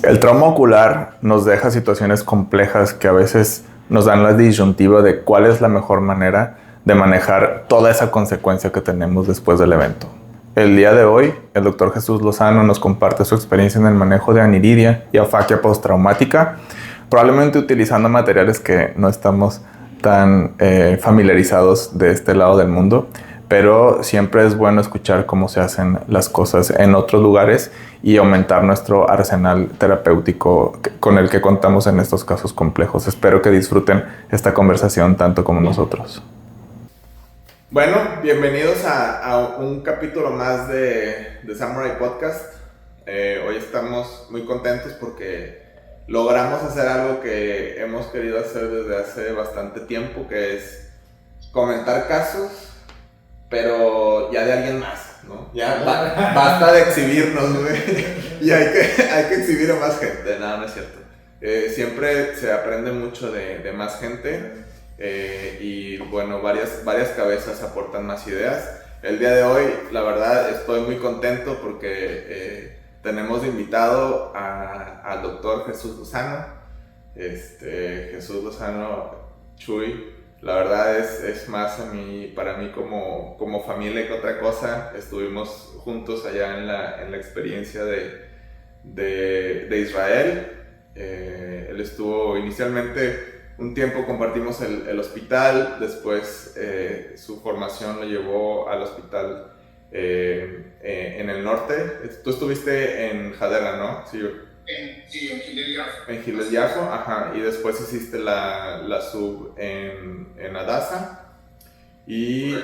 El trauma ocular nos deja situaciones complejas que a veces nos dan la disyuntiva de cuál es la mejor manera de manejar toda esa consecuencia que tenemos después del evento. El día de hoy, el doctor Jesús Lozano nos comparte su experiencia en el manejo de aniridia y afaquia postraumática, probablemente utilizando materiales que no estamos tan familiarizados de este lado del mundo, pero siempre es bueno escuchar cómo se hacen las cosas en otros lugares y aumentar nuestro arsenal terapéutico con el que contamos en estos casos complejos. Espero que disfruten esta conversación tanto como nosotros. Bueno, bienvenidos a un capítulo más de Samurai Podcast. Hoy estamos muy contentos porque logramos hacer algo que hemos querido hacer desde hace bastante tiempo, que es comentar casos, pero ya de alguien más, ¿no? Ya basta de exhibirnos, güey. Y hay que exhibir a más gente. Nada, no es cierto. Siempre se aprende mucho de más gente. Y bueno, varias cabezas aportan más ideas. El día de hoy, la verdad, estoy muy contento porque tenemos de invitado al doctor Jesús Lozano. Jesús Lozano, Chuy, la verdad es más para mí como familia que otra cosa. Estuvimos juntos allá en la experiencia de Israel. Él estuvo inicialmente un tiempo, compartimos el hospital, después su formación lo llevó al hospital en el norte. Tú estuviste en Hadera, ¿no? Sí, Sí, en Hillel Yafo. En Hillel Yafo, ajá, y después hiciste la sub en Adasa. Y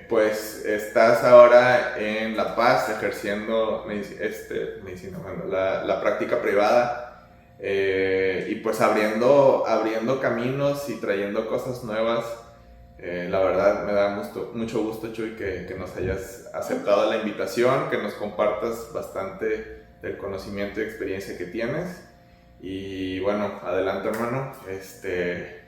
pues estás ahora en La Paz ejerciendo medicina, bueno, la práctica privada. Y pues abriendo caminos y trayendo cosas nuevas. La verdad me da mucho gusto, Chuy, que nos hayas aceptado la invitación, que nos compartas bastante del conocimiento y experiencia que tienes. Y bueno, adelante, hermano,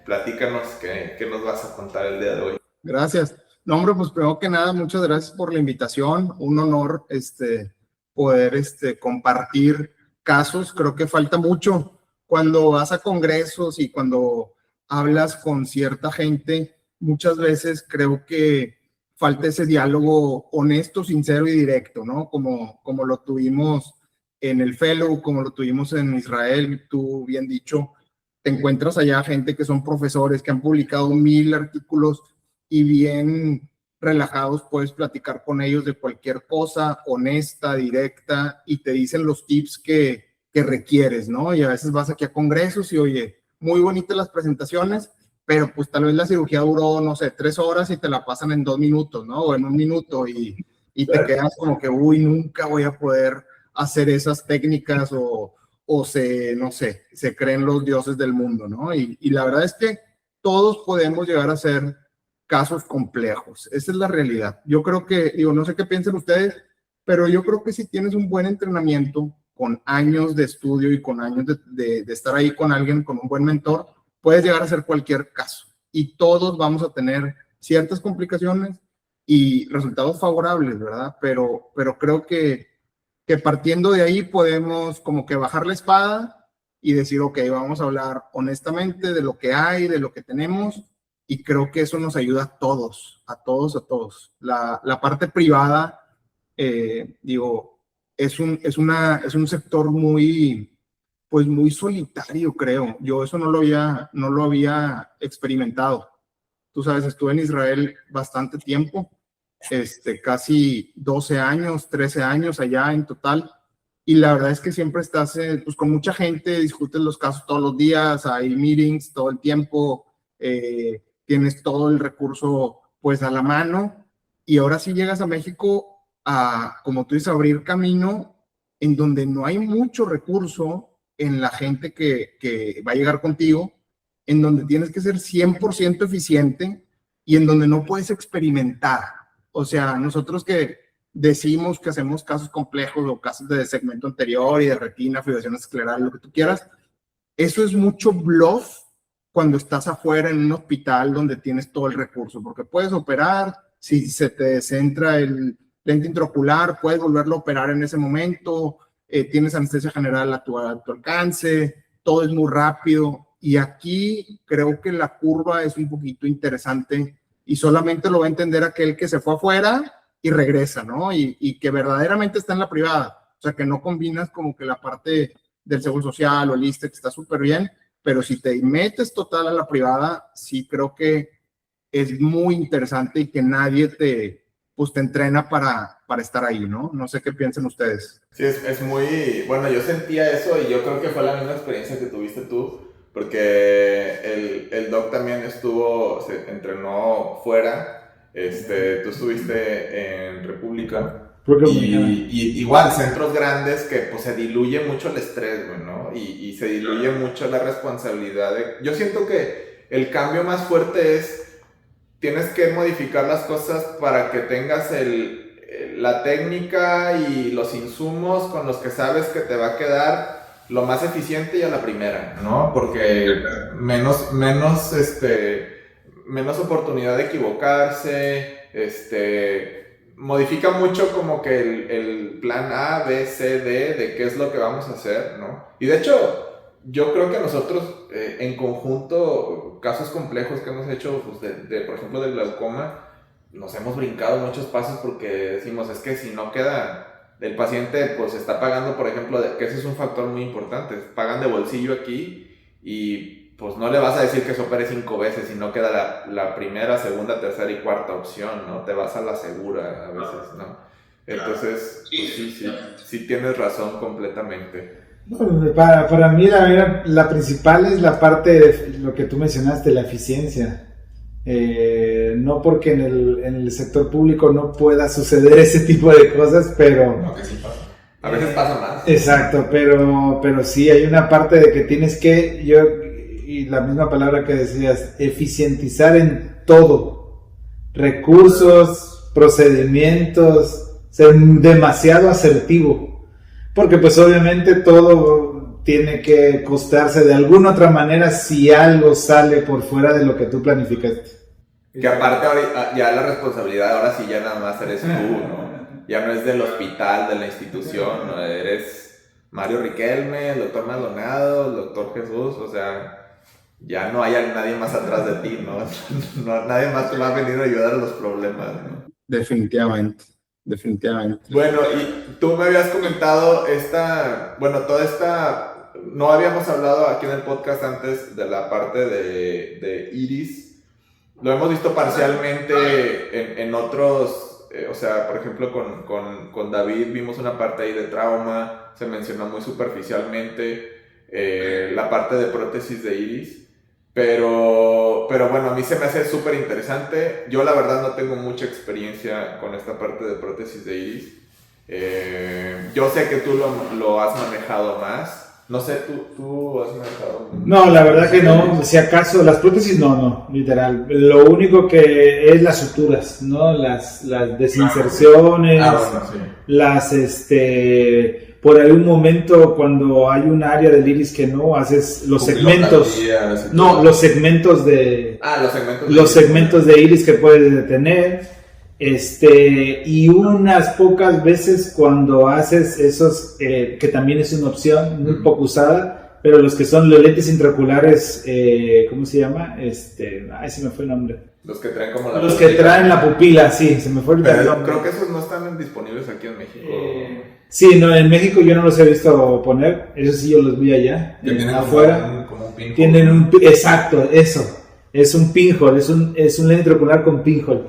platícanos qué nos vas a contar el día de hoy. Gracias. No, hombre, pues primero que nada, muchas gracias por la invitación. Un honor poder compartir casos. Creo que falta mucho cuando vas a congresos y cuando hablas con cierta gente. Muchas veces creo que falta ese diálogo honesto, sincero y directo, ¿no? Como lo tuvimos en el Fellow, como lo tuvimos en Israel, tú bien dicho. Te encuentras allá gente que son profesores, que han publicado 1000 artículos y bien relajados puedes platicar con ellos de cualquier cosa, honesta, directa, y te dicen los tips que requieres, ¿no? Y a veces vas aquí a congresos y, oye, muy bonitas las presentaciones, pero pues tal vez la cirugía duró, no sé, 3 horas y te la pasan en 2 minutos, ¿no? O en 1 minuto y te quedas como que, uy, nunca voy a poder hacer esas técnicas o no sé, se creen los dioses del mundo, ¿no? Y la verdad es que todos podemos llegar a ser casos complejos. Esa es la realidad. Yo creo que, no sé qué piensan ustedes, pero yo creo que si tienes un buen entrenamiento, con años de estudio y con años de estar ahí con alguien, con un buen mentor, puedes llegar a hacer cualquier caso. Y todos vamos a tener ciertas complicaciones y resultados favorables, ¿verdad? Pero creo que partiendo de ahí podemos como que bajar la espada y decir, ok, vamos a hablar honestamente de lo que hay, de lo que tenemos, y creo que eso nos ayuda a todos, a todos, a todos. La parte privada, es un sector muy, pues muy solitario, creo. Yo eso no lo había experimentado. Tú sabes, estuve en Israel bastante tiempo, casi 12 años, 13 años allá en total. Y la verdad es que siempre estás pues, con mucha gente, discutes los casos todos los días, hay meetings todo el tiempo, tienes todo el recurso pues a la mano. Y ahora sí llegas a México a, como tú dices, abrir camino en donde no hay mucho recurso en la gente que va a llegar contigo, en donde tienes que ser 100% eficiente y en donde no puedes experimentar. O sea, nosotros que decimos que hacemos casos complejos o casos de segmento anterior y de retina, fibrilación escleral, lo que tú quieras, eso es mucho bluff cuando estás afuera en un hospital donde tienes todo el recurso, porque puedes operar, si se te centra el lente intraocular, puedes volverlo a operar en ese momento, tienes anestesia general a tu alcance, todo es muy rápido. Y aquí creo que la curva es un poquito interesante y solamente lo va a entender aquel que se fue afuera y regresa, ¿no? Y que verdaderamente está en la privada. O sea, que no combinas como que la parte del seguro social o el ISSSTE, que está súper bien, pero si te metes total a la privada, sí creo que es muy interesante y que nadie pues te entrena para estar ahí, ¿no? No sé qué piensan ustedes. Sí, es muy... Bueno, yo sentía eso y yo creo que fue la misma experiencia que tuviste tú, porque el doc también se entrenó fuera, tú estuviste en República. Y igual, centros grandes que pues se diluye mucho el estrés, güey, ¿no? Y se diluye mucho la responsabilidad. Yo siento que el cambio más fuerte es, tienes que modificar las cosas para que tengas la técnica y los insumos con los que sabes que te va a quedar lo más eficiente y a la primera, ¿no? Porque menos oportunidad de equivocarse, modifica mucho como que el plan A, B, C, D de qué es lo que vamos a hacer, ¿no? Y de hecho, yo creo que nosotros en conjunto, casos complejos que hemos hecho, pues por ejemplo, del glaucoma, nos hemos brincado muchos pasos porque decimos, es que si no queda, el paciente pues está pagando, por ejemplo, que ese es un factor muy importante, pagan de bolsillo aquí y pues no le vas a decir que se opere 5 veces y no queda la primera, segunda, tercera y cuarta opción, ¿no? Te vas a la segura a veces, ¿no? Entonces, pues sí tienes razón completamente. Para mí la principal es la parte de lo que tú mencionaste, la eficiencia. No porque en el sector público no pueda suceder ese tipo de cosas, pero... No, que sí pasa. A veces pasa más. Exacto, pero sí hay una parte de que tienes que, y la misma palabra que decías, eficientizar en todo. Recursos, procedimientos, ser demasiado asertivo. Porque pues obviamente todo tiene que costarse de alguna otra manera si algo sale por fuera de lo que tú planificaste. Que aparte ya la responsabilidad ahora sí ya nada más eres tú, ¿no? Ya no es del hospital, de la institución, ¿no? Eres Mario Riquelme, el doctor Maldonado, el doctor Jesús, o sea, ya no hay nadie más atrás de ti, ¿no? Nadie más te va a venir a ayudar a los problemas, ¿no? Definitivamente. Bueno, y tú me habías comentado no habíamos hablado aquí en el podcast antes de la parte de Iris. Lo hemos visto parcialmente en otros, o sea, por ejemplo con David vimos una parte ahí de trauma, se mencionó muy superficialmente la parte de prótesis de iris, pero bueno, a mí se me hace súper interesante. Yo la verdad no tengo mucha experiencia con esta parte de prótesis de iris. Yo sé que tú lo has manejado más. No sé, ¿tú has manejado? No, la verdad que no. Si acaso, las prótesis no, literal. Lo único que es las suturas, ¿no? Las desinserciones, por algún momento cuando hay un área del iris que no, haces los segmentos. No, los segmentos de... Los segmentos de iris que puedes detener. Y unas pocas veces cuando haces esos, que también es una opción muy poco usada, pero los que son los lentes intraoculares, ¿cómo se llama? Se me fue el nombre. Los que traen como los pupila. Que traen la pupila, sí, se me fue el nombre. Pero creo que esos no están disponibles aquí en México. Sí, no, en México yo no los he visto poner, eso sí yo los vi allá, afuera. Como un pinhole. Tienen exacto, eso. Es un pinhole, es un lente intraocular con pinhole.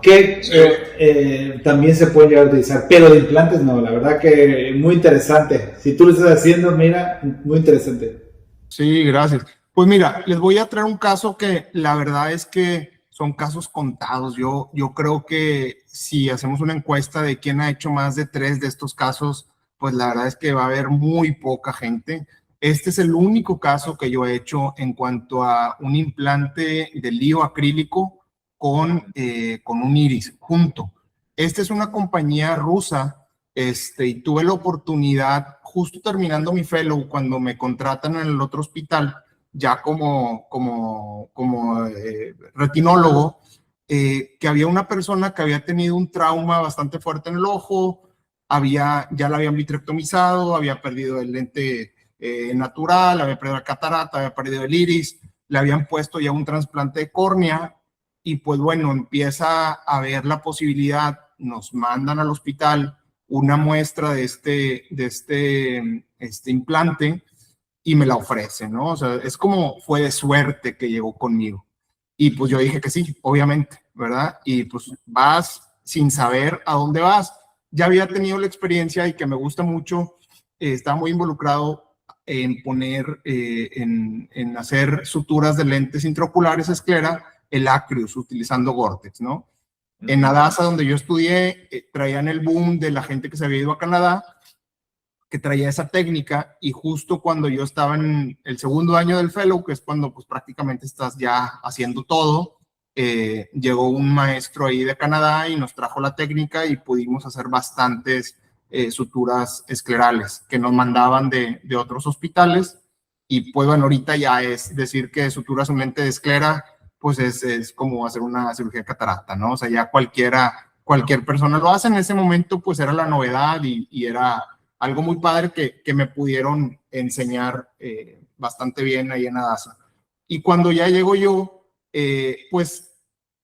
Que también se pueden llegar a utilizar, pero de implantes no, la verdad que muy interesante. Si tú lo estás haciendo, mira, muy interesante. Sí, gracias. Pues mira, les voy a traer un caso que la verdad es que son casos contados. Yo creo que si hacemos una encuesta de quién ha hecho más de 3 de estos casos, pues la verdad es que va a haber muy poca gente. Este es el único caso que yo he hecho en cuanto a un implante de lío acrílico con un iris junto. Esta es una compañía rusa, y tuve la oportunidad, justo terminando mi fellow, cuando me contratan en el otro hospital, ya como retinólogo, que había una persona que había tenido un trauma bastante fuerte en el ojo, ya la habían vitrectomizado, había perdido el lente natural, había perdido la catarata, había perdido el iris, le habían puesto ya un trasplante de córnea y pues bueno, empieza a ver la posibilidad, nos mandan al hospital una muestra de este implante y me la ofrecen, ¿no? O sea, es como fue de suerte que llegó conmigo. Y pues yo dije que sí, obviamente, ¿verdad? Y pues vas sin saber a dónde vas. Ya había tenido la experiencia y que me gusta mucho, estaba muy involucrado en poner, en hacer suturas de lentes intraoculares esclera, el Acryus, utilizando Gore-Tex, ¿no? En Adasa, donde yo estudié, traían el boom de la gente que se había ido a Canadá, que traía esa técnica, y justo cuando yo estaba en el segundo año del fellow, que es cuando pues prácticamente estás ya haciendo todo, llegó un maestro ahí de Canadá y nos trajo la técnica y pudimos hacer bastantes suturas esclerales que nos mandaban de otros hospitales. Y pues bueno, ahorita ya es decir que suturas un lente de esclera, pues es como hacer una cirugía de catarata, ¿no? O sea, ya cualquier persona lo hace. En ese momento pues era la novedad y era algo muy padre que me pudieron enseñar bastante bien ahí en Adasa. Y cuando ya llego yo, pues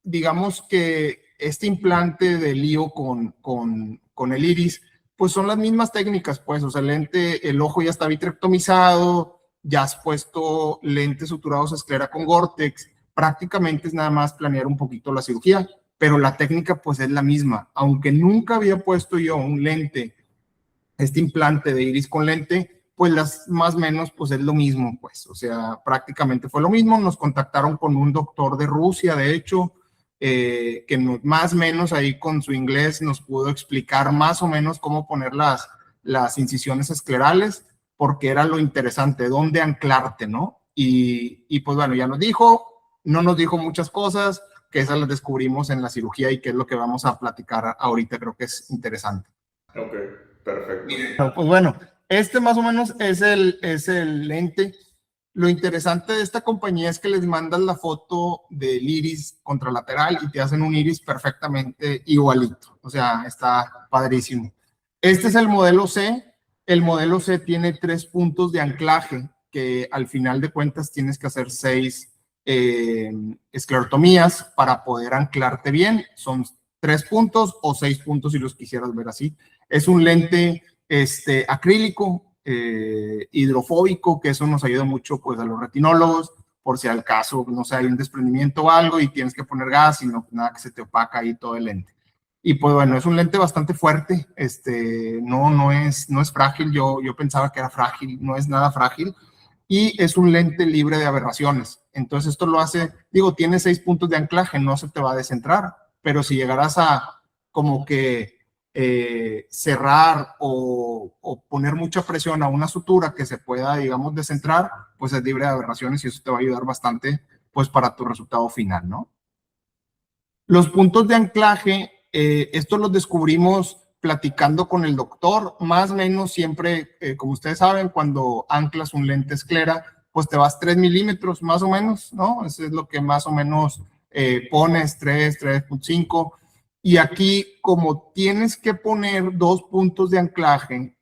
digamos que este implante de lío con el iris, pues son las mismas técnicas, pues, o sea, el ojo ya está vitrectomizado, ya has puesto lentes suturados a esclera con Gore-Tex, prácticamente es nada más planear un poquito la cirugía, pero la técnica pues es la misma. Aunque nunca había puesto yo un lente, este implante de iris con lente, pues más o menos pues es lo mismo, pues, o sea, prácticamente fue lo mismo. Nos contactaron con un doctor de Rusia, de hecho, que más o menos ahí con su inglés nos pudo explicar más o menos cómo poner las incisiones esclerales, porque era lo interesante, dónde anclarte, ¿no? Y pues bueno, ya no nos dijo muchas cosas, que esas las descubrimos en la cirugía y que es lo que vamos a platicar ahorita, creo que es interesante. Ok, perfecto. Pues bueno, más o menos es el lente. Lo interesante de esta compañía es que les mandan la foto del iris contralateral y te hacen un iris perfectamente igualito. O sea, está padrísimo. Este es el modelo C. El modelo C tiene 3 puntos de anclaje, que al final de cuentas tienes que hacer 6 esclerotomías para poder anclarte bien. Son 3 puntos o 6 puntos si los quisieras ver así. Es un lente acrílico, hidrofóbico, que eso nos ayuda mucho pues a los retinólogos, por si al caso, no sé, hay un desprendimiento o algo y tienes que poner gas y no, nada que se te opaca ahí todo el lente. Y pues bueno, es un lente bastante fuerte, no es frágil, yo pensaba que era frágil, no es nada frágil, y es un lente libre de aberraciones. Entonces esto lo hace, tiene 6 puntos de anclaje, no se te va a descentrar, pero si llegarás a como que cerrar o poner mucha presión a una sutura que se pueda, digamos, descentrar, pues es libre de aberraciones y eso te va a ayudar bastante, pues, para tu resultado final, ¿no? Los puntos de anclaje, estos los descubrimos platicando con el doctor, más o menos siempre, como ustedes saben, cuando anclas un lente esclera, pues te vas 3 milímetros, más o menos, ¿no? Eso es lo que más o menos pones, 3.5. Y aquí, como tienes que poner 2 puntos de anclaje,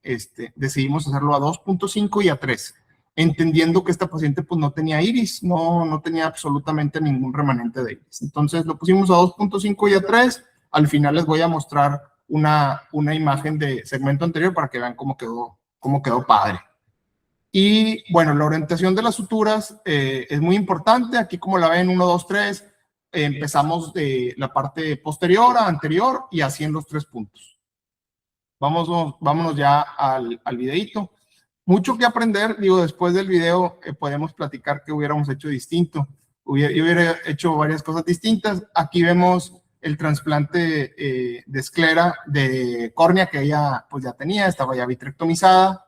decidimos hacerlo a 2.5 y a 3, entendiendo que esta paciente pues no tenía iris, no tenía absolutamente ningún remanente de iris. Entonces lo pusimos a 2.5 y a 3. Al final les voy a mostrar una imagen de segmento anterior para que vean cómo quedó padre. Y bueno, la orientación de las suturas es muy importante. Aquí como la ven, 1, 2, 3. Empezamos de la parte posterior a anterior y así en los 3 puntos. Vámonos ya al videito. Mucho que aprender, después del video podemos platicar qué hubiéramos hecho distinto. Yo hubiera hecho varias cosas distintas. Aquí vemos el trasplante de esclera de córnea que ella pues ya tenía, estaba ya vitrectomizada.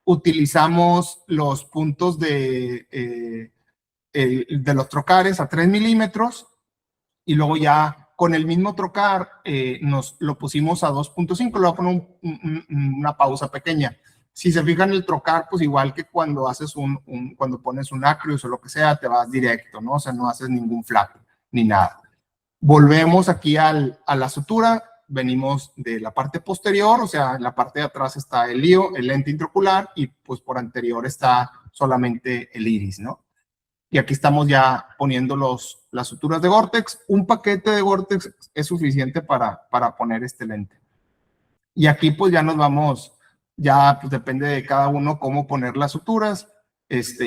Utilizamos los puntos de los trocares a 3 milímetros. Y luego ya con el mismo trocar nos lo pusimos a 2.5, le voy a poner una pausa pequeña. Si se fijan, el trocar, pues igual que cuando haces cuando pones un Acryus o lo que sea, te vas directo, ¿no? O sea, no haces ningún flap ni nada. Volvemos aquí a la sutura, venimos de la parte posterior, o sea, en la parte de atrás está el lío, el lente intraocular, y pues por anterior está solamente el iris, ¿no? Y aquí estamos ya poniendo las suturas de Gore-Tex. Un paquete de Gore-Tex es suficiente para poner este lente. Y aquí pues ya nos vamos, ya pues depende de cada uno cómo poner las suturas.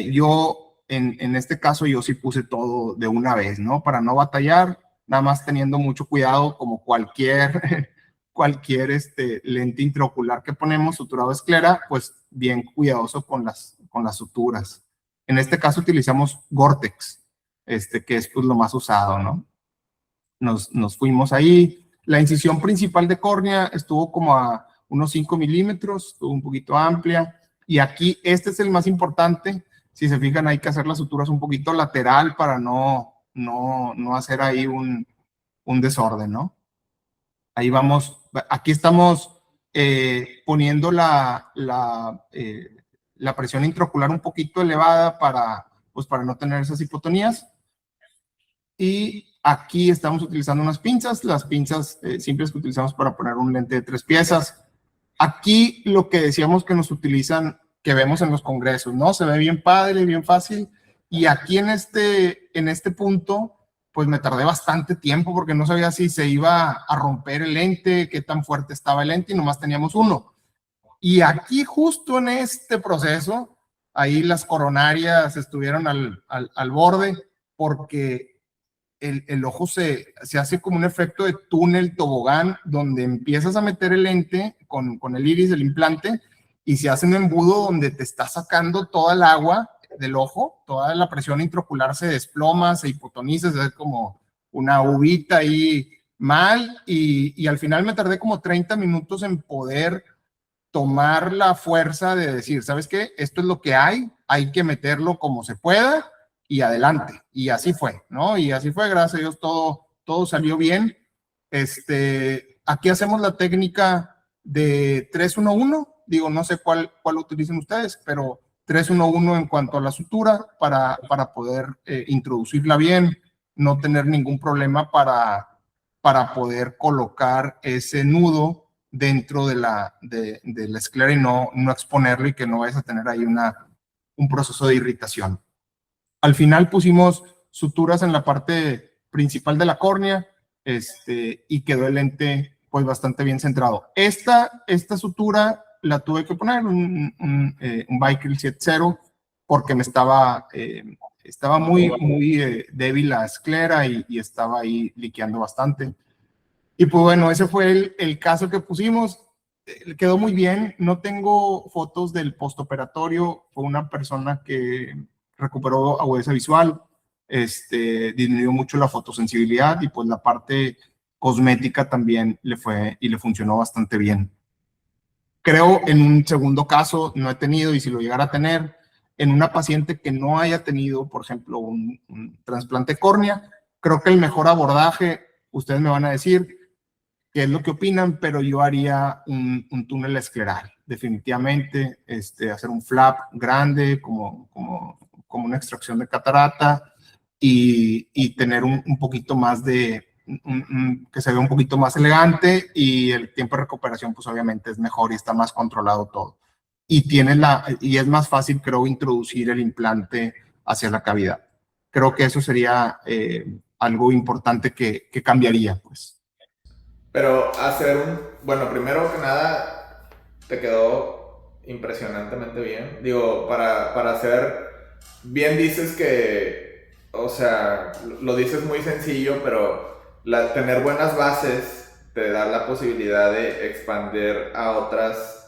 Yo, en este caso, yo sí puse todo de una vez, ¿no? Para no batallar, nada más teniendo mucho cuidado, como cualquier lente intraocular que ponemos, suturado esclera, pues bien cuidadoso con las suturas. En este caso utilizamos Gore-Tex, que es pues lo más usado, ¿no? Nos fuimos ahí. La incisión principal de córnea estuvo como a unos 5 milímetros, estuvo un poquito amplia. Y aquí, este es el más importante. Si se fijan, hay que hacer las suturas un poquito lateral para no hacer ahí un desorden, ¿no? Ahí vamos. Aquí estamos poniendo la presión intraocular un poquito elevada para no tener esas hipotonías. Y aquí estamos utilizando unas pinzas, las pinzas simples que utilizamos para poner un lente de 3 piezas. Aquí lo que decíamos que nos utilizan, que vemos en los congresos, ¿no? Se ve bien padre, bien fácil. Y aquí en este punto, pues me tardé bastante tiempo porque no sabía si se iba a romper el lente, qué tan fuerte estaba el lente, y nomás teníamos uno. Y aquí justo en este proceso, ahí las coronarias estuvieron al borde, porque el ojo se hace como un efecto de túnel tobogán, donde empiezas a meter el lente con el iris, el implante, y se hace un embudo donde te está sacando toda el agua del ojo, toda la presión intraocular se desploma, se hipotoniza, se hace como una uvita ahí mal, y al final me tardé como 30 minutos en poder tomar la fuerza de decir, ¿sabes qué? Esto es lo que hay que meterlo como se pueda, y adelante. Y así fue, ¿no? Y así fue, gracias a Dios, todo salió bien. Aquí hacemos la técnica de 3-1-1. Digo, no sé cuál utilicen ustedes, pero 3-1-1 en cuanto a la sutura para poder introducirla bien, no tener ningún problema para poder colocar ese nudo dentro de la esclera y no exponerlo, y que no vayas a tener ahí un proceso de irritación. Al final pusimos suturas en la parte principal de la córnea, y quedó el lente pues bastante bien centrado. Esta sutura la tuve que poner un Vicryl 7.0 porque me estaba muy débil la esclera y estaba ahí liqueando bastante. Y pues bueno, ese fue el caso que pusimos. Quedó muy bien. No tengo fotos del postoperatorio. Fue una persona que recuperó agudeza visual, disminuyó mucho la fotosensibilidad, y pues la parte cosmética también le funcionó bastante bien. Creo en un segundo caso, no he tenido, y si lo llegara a tener, en una paciente que no haya tenido, por ejemplo, un trasplante córnea, creo que el mejor abordaje, ustedes me van a decir qué es lo que opinan, pero yo haría un túnel escleral, definitivamente, hacer un flap grande, como una extracción de catarata, y tener un poquito más de, que se vea un poquito más elegante, y el tiempo de recuperación pues obviamente es mejor y está más controlado todo. Y es más fácil, creo, introducir el implante hacia la cavidad. Creo que eso sería algo importante que cambiaría, pues. Pero bueno, primero que nada, te quedó impresionantemente bien. Digo, para hacer, bien dices que, o sea, lo dices muy sencillo, pero tener buenas bases te da la posibilidad de expandir a otras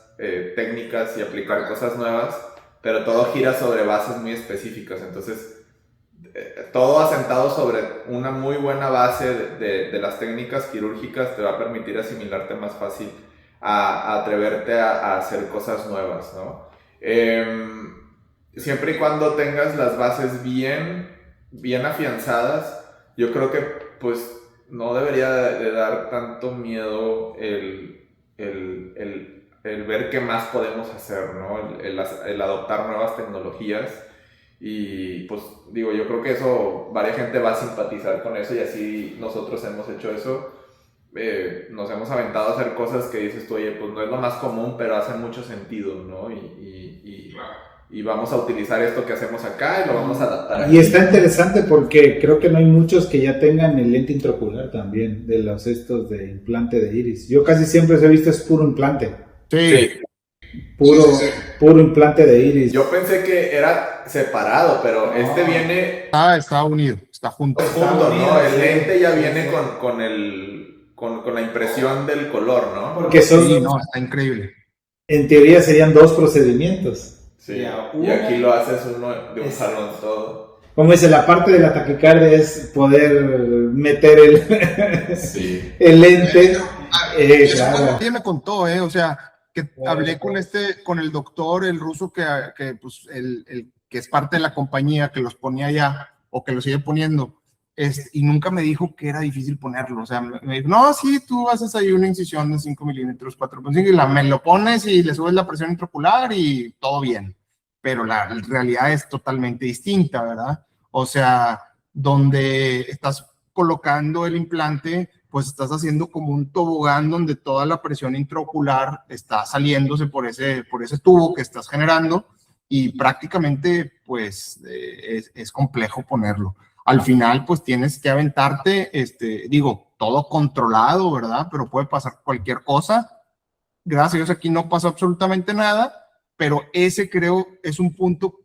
técnicas y aplicar cosas nuevas, pero todo gira sobre bases muy específicas. Entonces, todo asentado sobre una muy buena base de las técnicas quirúrgicas te va a permitir asimilarte más fácil a atreverte a hacer cosas nuevas, ¿no? Siempre y cuando tengas las bases bien afianzadas, yo creo que pues no debería de dar tanto miedo el ver qué más podemos hacer, ¿no? El adoptar nuevas tecnologías. Y pues digo, yo creo que eso, varias gente va a simpatizar con eso, y así nosotros hemos hecho eso. nos hemos aventado a hacer cosas que dices tú, oye, pues no es lo más común, pero hace mucho sentido, ¿no? Y vamos a utilizar esto que hacemos acá y lo vamos a adaptar aquí. Y está interesante porque creo que no hay muchos que ya tengan el lente intraocular también, de los estos de implante de iris. Yo casi siempre he visto es puro implante. Sí. Puro implante de iris. Yo pensé que era separado, pero viene... Está unido, está junto. ¿No? El lente ya viene con la impresión del color, ¿no? Porque está increíble. En teoría serían 2 procedimientos. Sí, y aquí lo haces uno de un jalón todo. Como dice, la parte de la taquicardia es poder meter el lente. Claro. Ella me contó, o sea, que hablé con el doctor, el ruso que pues, el que es parte de la compañía que los ponía allá, o que los sigue poniendo, y nunca me dijo que era difícil ponerlo. O sea, me dijo, no, sí, tú haces ahí una incisión de 5 milímetros, 4.5, y me lo pones y le subes la presión intraocular y todo bien. Pero la realidad es totalmente distinta, ¿verdad? O sea, donde estás colocando el implante, pues estás haciendo como un tobogán donde toda la presión intraocular está saliéndose por ese tubo que estás generando, y prácticamente, pues, es complejo ponerlo. Al final, pues, tienes que aventarte, todo controlado, ¿verdad? Pero puede pasar cualquier cosa. Gracias a Dios aquí no pasó absolutamente nada, pero ese creo es un punto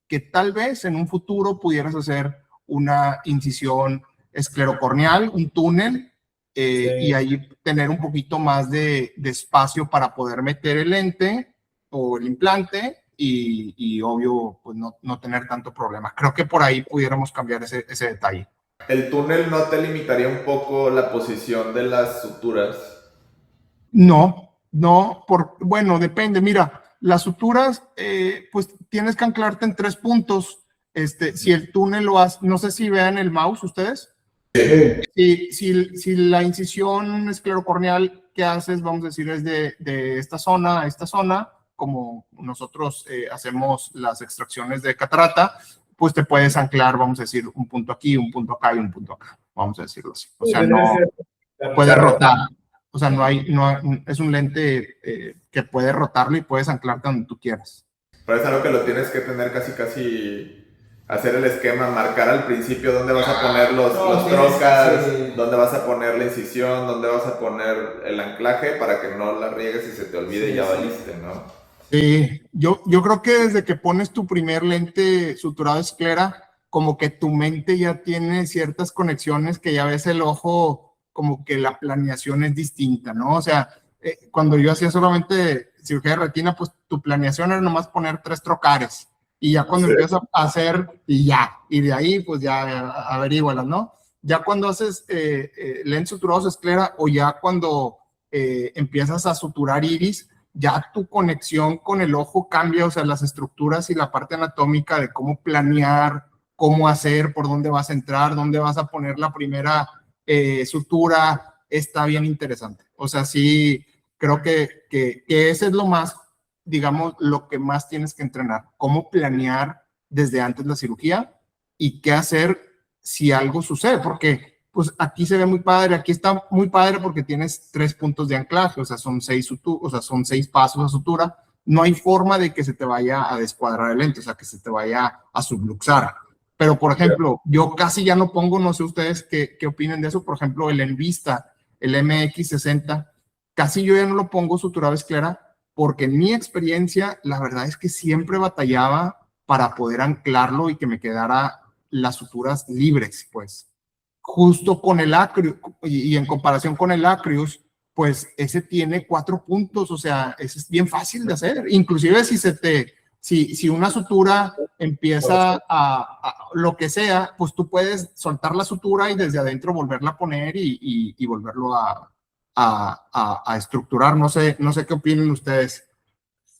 que tal vez en un futuro pudieras hacer una incisión esclerocorneal, un túnel, y ahí tener un poquito más de espacio para poder meter el lente o el implante y obvio, pues no tener tanto problema. Creo que por ahí pudiéramos cambiar ese detalle. ¿El túnel no te limitaría un poco la posición de las suturas? No, bueno, depende. Mira, las suturas, pues tienes que anclarte en 3 puntos. Si el túnel lo hace, no sé si vean el mouse ustedes. Si la incisión esclerocorneal que haces, vamos a decir, es de esta zona a esta zona, como nosotros hacemos las extracciones de catarata, pues te puedes anclar, vamos a decir, un punto aquí, un punto acá y un punto acá, vamos a decirlo así. O sea, no puedes rotar. O sea, no es un lente que puedes rotarlo y puedes anclarte donde tú quieras. Pero es algo que lo tienes que tener casi hacer el esquema, marcar al principio dónde vas a poner los trocas, dónde vas a poner la incisión, dónde vas a poner el anclaje para que no la riegues y se te olvide y ya valiste, ¿no? Sí, yo creo que desde que pones tu primer lente suturado de esclera, como que tu mente ya tiene ciertas conexiones que ya ves el ojo, como que la planeación es distinta, ¿no? O sea, cuando yo hacía solamente cirugía de retina, pues tu planeación era nomás poner 3 trocares. Y ya cuando empiezas a hacer, y de ahí pues ya averígualas, ¿no? Ya cuando haces lentes suturados de esclera, o ya cuando empiezas a suturar iris, ya tu conexión con el ojo cambia, o sea, las estructuras y la parte anatómica de cómo planear, cómo hacer, por dónde vas a entrar, dónde vas a poner la primera sutura, está bien interesante. O sea, sí, creo que ese es lo más, digamos, lo que más tienes que entrenar, cómo planear desde antes la cirugía y qué hacer si algo sucede, porque pues aquí se ve muy padre, aquí está muy padre porque tienes 3 puntos de anclaje, o sea, son 6 pasos a sutura, no hay forma de que se te vaya a descuadrar el lente, o sea, que se te vaya a subluxar. Pero, por ejemplo, yo casi ya no pongo, no sé ustedes qué opinen de eso, por ejemplo, el Envista, el MX60, casi yo ya no lo pongo suturado esclera, porque en mi experiencia, la verdad es que siempre batallaba para poder anclarlo y que me quedara las suturas libres, pues. Justo con el Acrius, y en comparación con el Acrius, pues ese tiene 4 puntos, o sea, ese es bien fácil de hacer. Inclusive si una sutura empieza a lo que sea, pues tú puedes soltar la sutura y desde adentro volverla a poner y volverlo a estructurar. No sé qué opinen ustedes.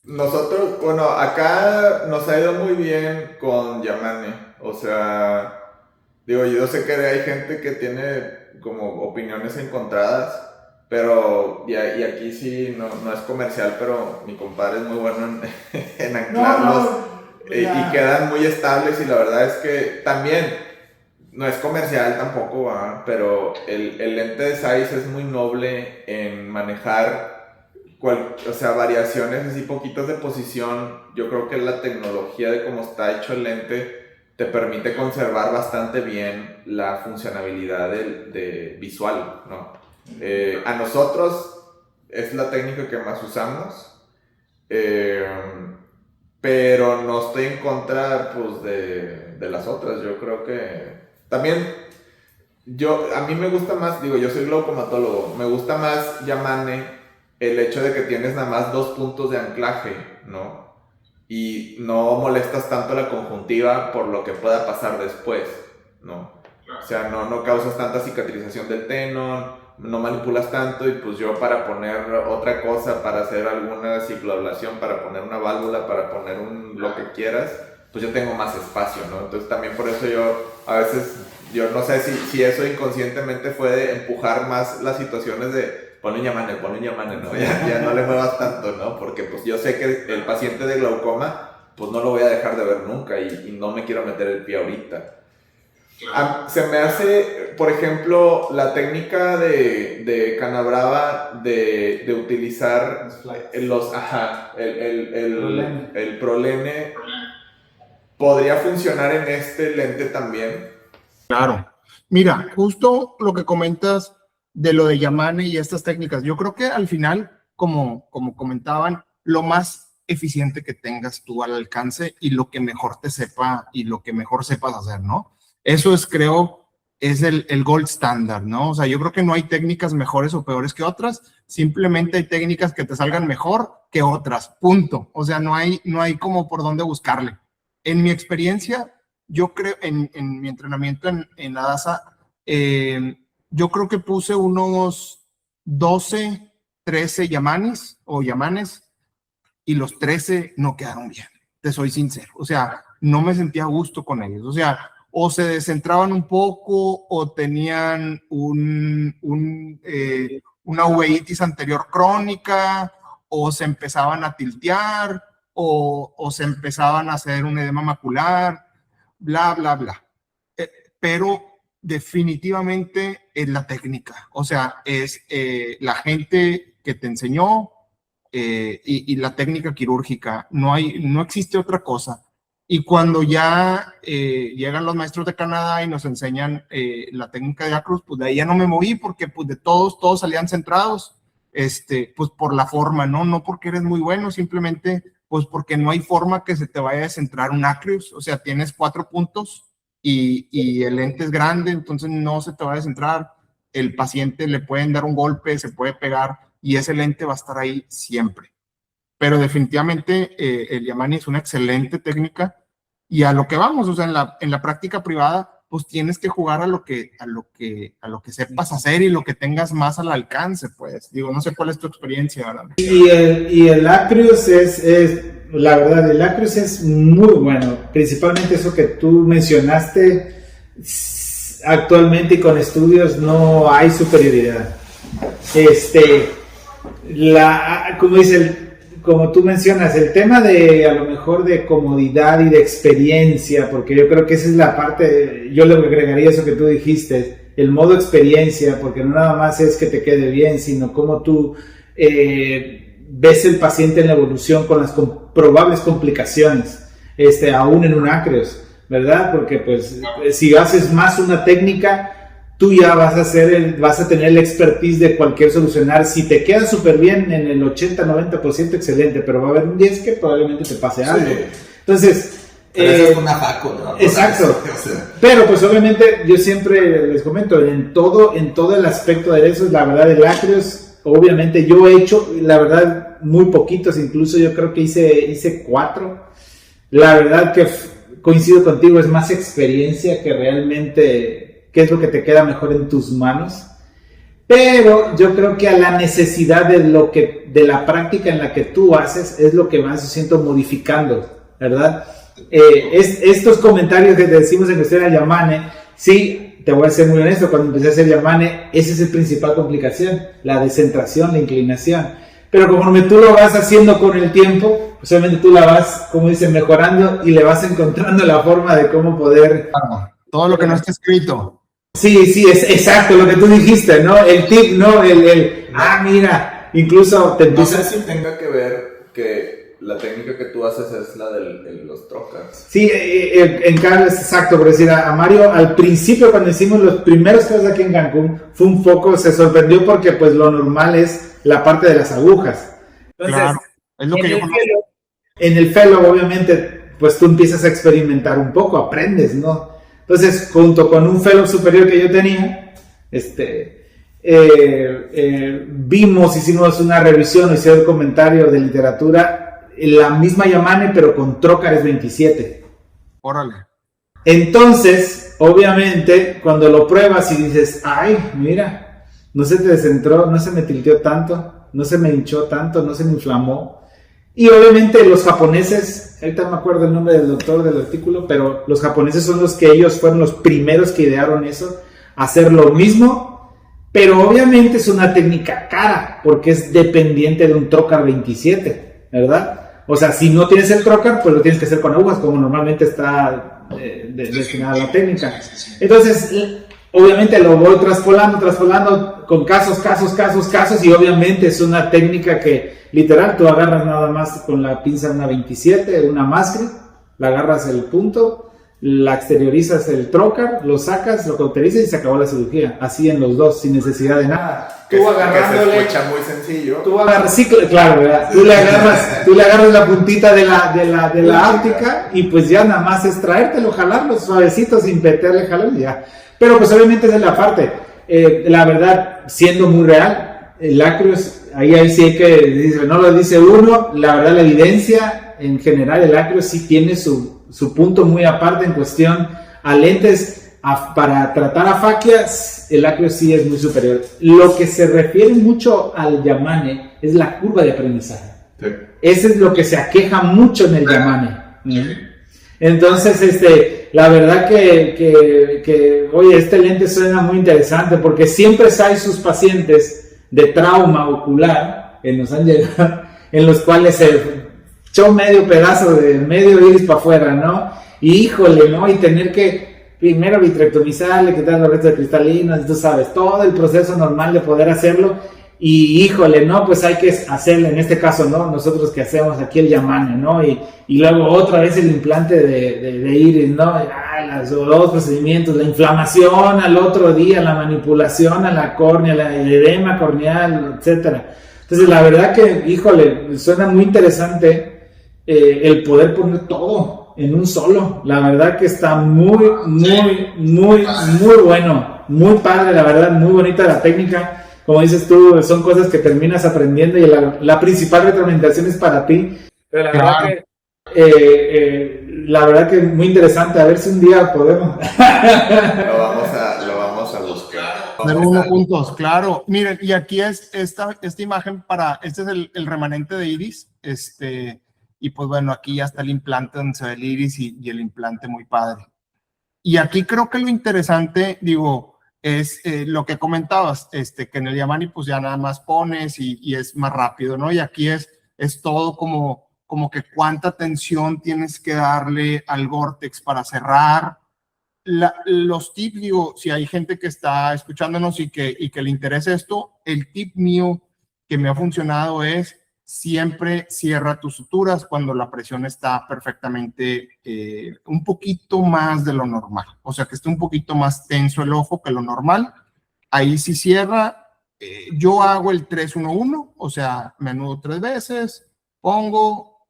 Nosotros, bueno, acá nos ha ido muy bien con Yamane. O sea, digo, yo sé que hay gente que tiene como opiniones encontradas, pero y aquí sí, no es comercial, pero mi compadre es muy bueno en anclarlos y quedan muy estables, y la verdad es que también no es comercial tampoco, ¿verdad? Pero el lente de Zeiss es muy noble en manejar o sea, variaciones así poquitas de posición. Yo creo que la tecnología de cómo está hecho el lente te permite conservar bastante bien la funcionalidad de visual, ¿no? A nosotros es la técnica que más usamos, pero no estoy en contra, pues, de las otras. Yo creo que también a mí me gusta más, digo, yo soy glaucomatólogo, me gusta más Yamane el hecho de que tienes nada más 2 puntos de anclaje, ¿no? Y no molestas tanto la conjuntiva por lo que pueda pasar después, ¿no? O sea, no causas tanta cicatrización del tenon, no manipulas tanto, y pues yo para poner otra cosa, para hacer alguna cicloablación, para poner una válvula, para poner lo que quieras, pues yo tengo más espacio, ¿no? Entonces también por eso yo a veces, yo no sé si eso inconscientemente fue de empujar más las situaciones de ponle un Yamane, ¿no? Ya no le muevas tanto, ¿no? Porque pues yo sé que el paciente de glaucoma, pues no lo voy a dejar de ver nunca, y no me quiero meter el pie ahorita. Se me hace, por ejemplo, la técnica de Canabrava de utilizar el prolene, ¿podría funcionar en este lente también? Claro. Mira, justo lo que comentas de lo de Yamane y estas técnicas, yo creo que al final, como comentaban, lo más eficiente que tengas tú al alcance y lo que mejor te sepa y lo que mejor sepas hacer, ¿no? Eso creo, es el gold standard, ¿no? O sea, yo creo que no hay técnicas mejores o peores que otras, simplemente hay técnicas que te salgan mejor que otras, punto. O sea, no hay como por dónde buscarle. En mi experiencia, yo creo, en mi entrenamiento en la DASA, yo creo que puse unos 12, 13 Yamanes, y los 13 no quedaron bien, te soy sincero. O sea, no me sentía a gusto con ellos. O sea, o se descentraban un poco, o tenían una uveitis anterior crónica, o se empezaban a tiltear, o se empezaban a hacer un edema macular, bla, bla, bla. Pero definitivamente es la técnica. O sea, es la gente que te enseñó y la técnica quirúrgica. No existe otra cosa. Y cuando ya llegan los maestros de Canadá y nos enseñan la técnica de Acrus, pues de ahí ya no me moví, porque pues de todos salían centrados, pues por la forma, no porque eres muy bueno, simplemente pues porque no hay forma que se te vaya a centrar un Acrus. O sea, tienes 4 puntos y el lente es grande, entonces no se te va a descentrar. El paciente le pueden dar un golpe, se puede pegar, y ese lente va a estar ahí siempre. Pero definitivamente el Yamane es una excelente técnica, y a lo que vamos, o sea, en la práctica privada, pues tienes que jugar a lo que sepas hacer y lo que tengas más al alcance, pues. Digo, no sé cuál es tu experiencia, ¿verdad? Y el Acrus la verdad, el Acrus es muy bueno, principalmente eso que tú mencionaste. Actualmente con estudios no hay superioridad. Como tú mencionas, el tema de a lo mejor de comodidad y de experiencia, porque yo creo que esa es la parte, yo le agregaría eso que tú dijiste, el modo experiencia, porque no nada más es que te quede bien, sino cómo tú ves el paciente en la evolución con las probables complicaciones, aún en un Acrus, ¿verdad? Porque pues si haces más una técnica, tú ya vas a tener el expertise de cualquier solucionar. Si te queda súper bien en el 80-90%, excelente, pero va a haber un 10 que probablemente te pase algo. Sí. Entonces, eso es una faco, ¿no? Exacto. Pero pues obviamente yo siempre les comento, en todo el aspecto de eso, la verdad, el Acrus, obviamente yo he hecho, la verdad, muy poquitos, incluso yo creo que hice 4. La verdad que coincido contigo, es más experiencia que realmente qué es lo que te queda mejor en tus manos. Pero yo creo que a la necesidad de la práctica en la que tú haces es lo que vas, siento, modificando, ¿verdad? Estos comentarios que te decimos en cuestión de Yamane, sí, te voy a ser muy honesto, cuando empecé a hacer Yamane, esa es la principal complicación, la descentración, la inclinación. Pero conforme tú lo vas haciendo con el tiempo, pues obviamente tú la vas, como dicen, mejorando, y le vas encontrando la forma de cómo poder Todo lo que no está escrito. Sí, es exacto lo que tú dijiste, ¿no? El tip, ¿no? Mira, incluso te empieza... No sé si tenga que ver que la técnica que tú haces es la de los trocars. Sí, en cambio es exacto, por decir, a Mario al principio cuando hicimos los primeros casos aquí en Cancún, fue un poco, se sorprendió porque pues lo normal es la parte de las agujas. Entonces, claro, es lo que yo conozco. En el fellow, obviamente, pues tú empiezas a experimentar un poco, aprendes, ¿no? Entonces, junto con un fellow superior que yo tenía, hicimos una revisión, hicimos un comentario de literatura, la misma Yamane, pero con trócares 27. Órale. Entonces, obviamente, cuando lo pruebas y dices, ay, mira, no se te descentró, no se me tilteó tanto, no se me hinchó tanto, no se me inflamó. Y obviamente los japoneses, ahorita no me acuerdo el nombre del doctor del artículo, pero los japoneses son los que ellos fueron los primeros que idearon eso, hacer lo mismo, pero obviamente es una técnica cara, porque es dependiente de un trocar 27, ¿verdad? O sea, si no tienes el trocar, pues lo tienes que hacer con agujas, como normalmente está destinada la técnica. Entonces, obviamente lo voy traspolando con casos, y obviamente es una técnica que literal, tú agarras nada más con la pinza una 27, una mascri, la agarras el punto, la exteriorizas el trocar, lo sacas, lo cauterizas y se acabó la cirugía. Así en los dos, sin necesidad de nada. Tú agarrándole... Que se escucha muy sencillo. Tú agarras, sí, claro, ¿verdad? Tú le agarras la puntita de la óptica y pues ya nada más es traértelo, jalarlo suavecito sin meterle jalar y ya. Pero pues obviamente esa es la parte. La verdad, siendo muy real, el Acryos, ahí sí hay que, no lo dice uno, la verdad la evidencia en general el Acryos sí tiene su punto muy aparte en cuestión a lentes para tratar afaquias, el Acryos sí es muy superior. Lo que se refiere mucho al Yamane es la curva de aprendizaje. Sí. Ese es lo que se aqueja mucho en el Yamane. Sí. Entonces, la verdad que oye, este lente suena muy interesante porque siempre hay sus pacientes de trauma ocular que nos han llegado, en los cuales se echó medio pedazo de medio iris para afuera, ¿no? Y híjole, ¿no? Y tener que primero vitrectomizarle, quitar los restos de cristalinos, tú sabes, todo el proceso normal de poder hacerlo. Y híjole, ¿no? Pues hay que hacerle, en este caso, ¿no? Nosotros que hacemos aquí el Yamane, ¿no? Y luego otra vez el implante de iris, ¿no? Los dos procedimientos, la inflamación al otro día, la manipulación a la córnea, el edema corneal, etcétera. Entonces, la verdad que, híjole, suena muy interesante el poder poner todo en un solo. La verdad que está muy bueno, muy padre, la verdad, muy bonita la técnica. Como dices tú, son cosas que terminas aprendiendo y la principal retroalimentación es para ti. Pero la verdad que muy interesante, a ver si un día podemos. Lo vamos a buscar. Ver unos puntos, claro. Miren, y aquí es esta imagen este es el remanente de iris, y pues bueno, aquí ya está el implante donde se ve el iris y el implante muy padre. Y aquí creo que lo interesante, digo, es lo que comentabas, que en el Yamane pues ya nada más pones y es más rápido, ¿no? Y aquí es todo como que cuánta tensión tienes que darle al Gore-Tex para cerrar. Los tips, digo, si hay gente que está escuchándonos y que le interesa esto, el tip mío que me ha funcionado es siempre cierra tus suturas cuando la presión está perfectamente un poquito más de lo normal. O sea, que esté un poquito más tenso el ojo que lo normal. Ahí sí cierra. Yo hago el 3-1-1, o sea, me anudo 3 veces, pongo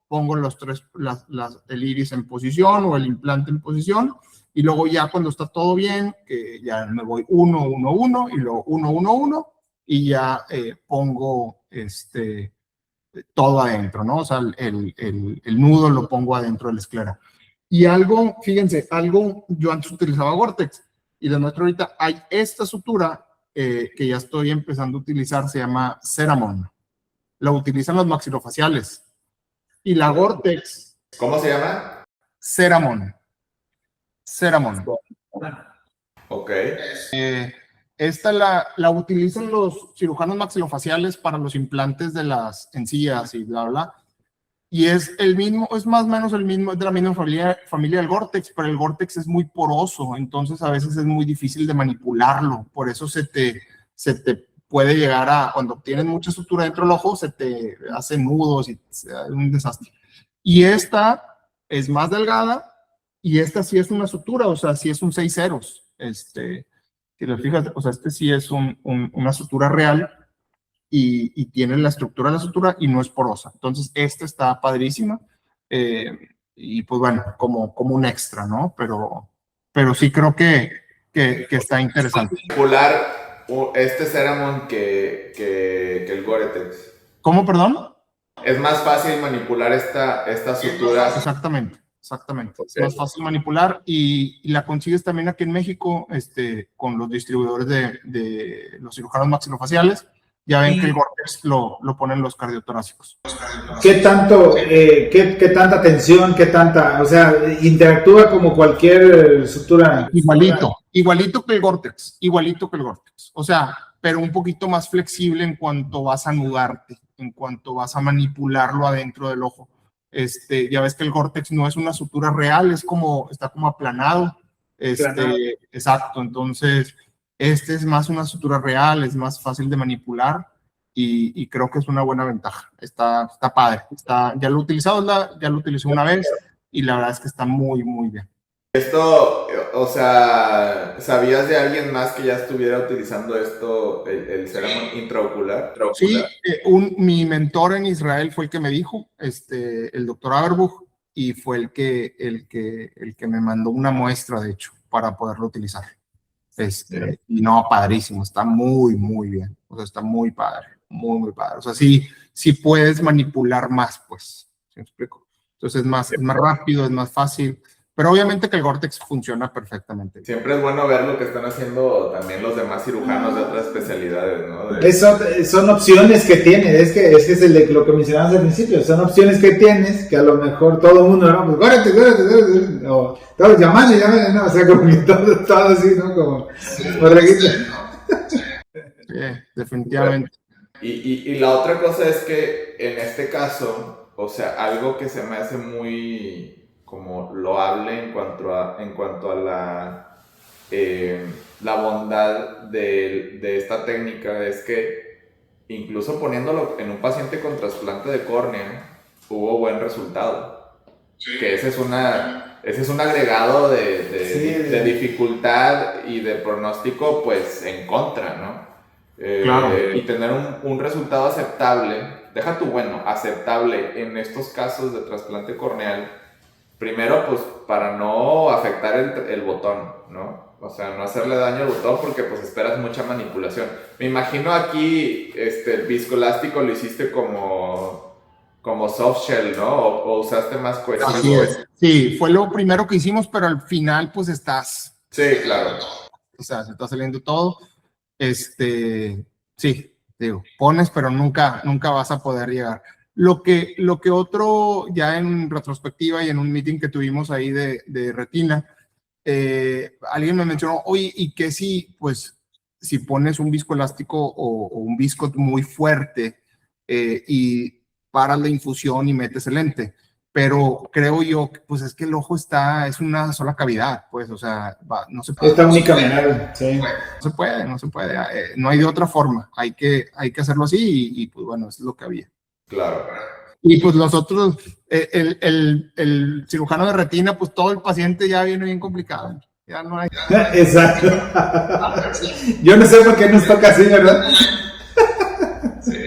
el iris en posición o el implante en posición, y luego ya cuando está todo bien, que ya me voy 1-1-1 y luego 1-1-1 y ya pongo todo adentro, ¿no? O sea, el nudo lo pongo adentro de la esclera. Y algo, fíjense, yo antes utilizaba Gore-Tex y les muestro ahorita, hay esta sutura que ya estoy empezando a utilizar, se llama Ceramon. La utilizan los maxilofaciales. Y la Gore-Tex. ¿Cómo se llama? Ceramon. Ok. Esta la utilizan los cirujanos maxilofaciales para los implantes de las encías y bla, bla. Y es el mismo, es más o menos el mismo, es de la misma familia del Gore-Tex, pero el Gore-Tex es muy poroso, entonces a veces es muy difícil de manipularlo. Por eso se te puede llegar a, cuando tienes mucha sutura dentro del ojo, se te hacen nudos y es un desastre. Y esta es más delgada y esta sí es una sutura, o sea, sí es un 6 ceros. Si te fijas, o sea, este sí es una sutura real y tiene la estructura de la sutura y no es porosa. Entonces, esta está padrísima y pues bueno, como un extra, ¿no? Pero sí creo que está interesante. Popular este Ceramon que el Gore-Tex. ¿Cómo, perdón? Es más fácil manipular esta sutura. Exactamente. Es más fácil manipular y la consigues también aquí en México con los distribuidores de los cirujanos maxilofaciales. Ya ven que el Gore-Tex lo ponen los cardiotorácicos. ¿Qué tanto, qué tanta tensión, qué tanta, o sea, interactúa como cualquier sutura? Igualito que el Gore-Tex, o sea, pero un poquito más flexible en cuanto vas a anudarte, en cuanto vas a manipularlo adentro del ojo. Ya ves que el Gore-Tex no es una sutura real, está como aplanado. Exacto, entonces es más una sutura real, es más fácil de manipular y creo que es una buena ventaja. Está padre, ya lo he utilizado, ya lo utilicé una vez y la verdad es que está muy, muy bien. Esto, o sea, ¿sabías de alguien más que ya estuviera utilizando esto, el Ceramon intraocular? Sí, mi mentor en Israel fue el que me dijo, el doctor Aberbuch, y fue el que me mandó una muestra, de hecho, para poderlo utilizar. Y no, padrísimo, está muy, muy bien. O sea, está muy padre, muy, muy padre. O sea, sí puedes manipular más, pues, ¿sí me explico? Entonces es más rápido, es más fácil. Pero obviamente que el Gore-Tex funciona perfectamente. Siempre es bueno ver lo que están haciendo también los demás cirujanos de otras especialidades, ¿no? Son opciones que tienes, es que es lo que mencionabas al principio, son opciones que tienes que a lo mejor todo el mundo, ¿no? Pues Gore-Tex, o todos llamando, ¿no? O sea, como que todo así, ¿no? Como reguito. Sí, definitivamente. Y la otra cosa es que en este caso, o sea, algo que se me hace muy como loable en cuanto a la bondad de esta técnica es que incluso poniéndolo en un paciente con trasplante de córnea hubo buen resultado. Sí. Que ese es un agregado de dificultad y de pronóstico pues en contra, ¿no? Claro. Y tener un resultado aceptable, aceptable en estos casos de trasplante corneal. Primero, pues, para no afectar el botón, ¿no? O sea, no hacerle daño al botón porque, pues, esperas mucha manipulación. Me imagino aquí, el viscoelástico lo hiciste como soft shell, ¿no? O usaste más cohesivo. Así es. Sí, fue lo primero que hicimos, pero al final, pues, estás... Sí, claro. O sea, se está saliendo todo. Sí, digo, pones, pero nunca vas a poder llegar. Lo que otro, ya en retrospectiva y en un meeting que tuvimos ahí de retina, alguien me mencionó, oye, ¿y qué si pones un viscoelástico o un visco muy fuerte y paras la infusión y metes el lente? Pero creo yo, pues es que el ojo es una sola cavidad, pues, o sea, no se puede. Esta única manera, sí. No se puede, no hay de otra forma, hay que hacerlo así y pues bueno, eso es lo que había. Claro. Y pues los otros, el cirujano de retina, pues todo el paciente ya viene bien complicado. Ya no hay. Exacto. Yo no sé por qué nos toca así, ¿verdad? Sí.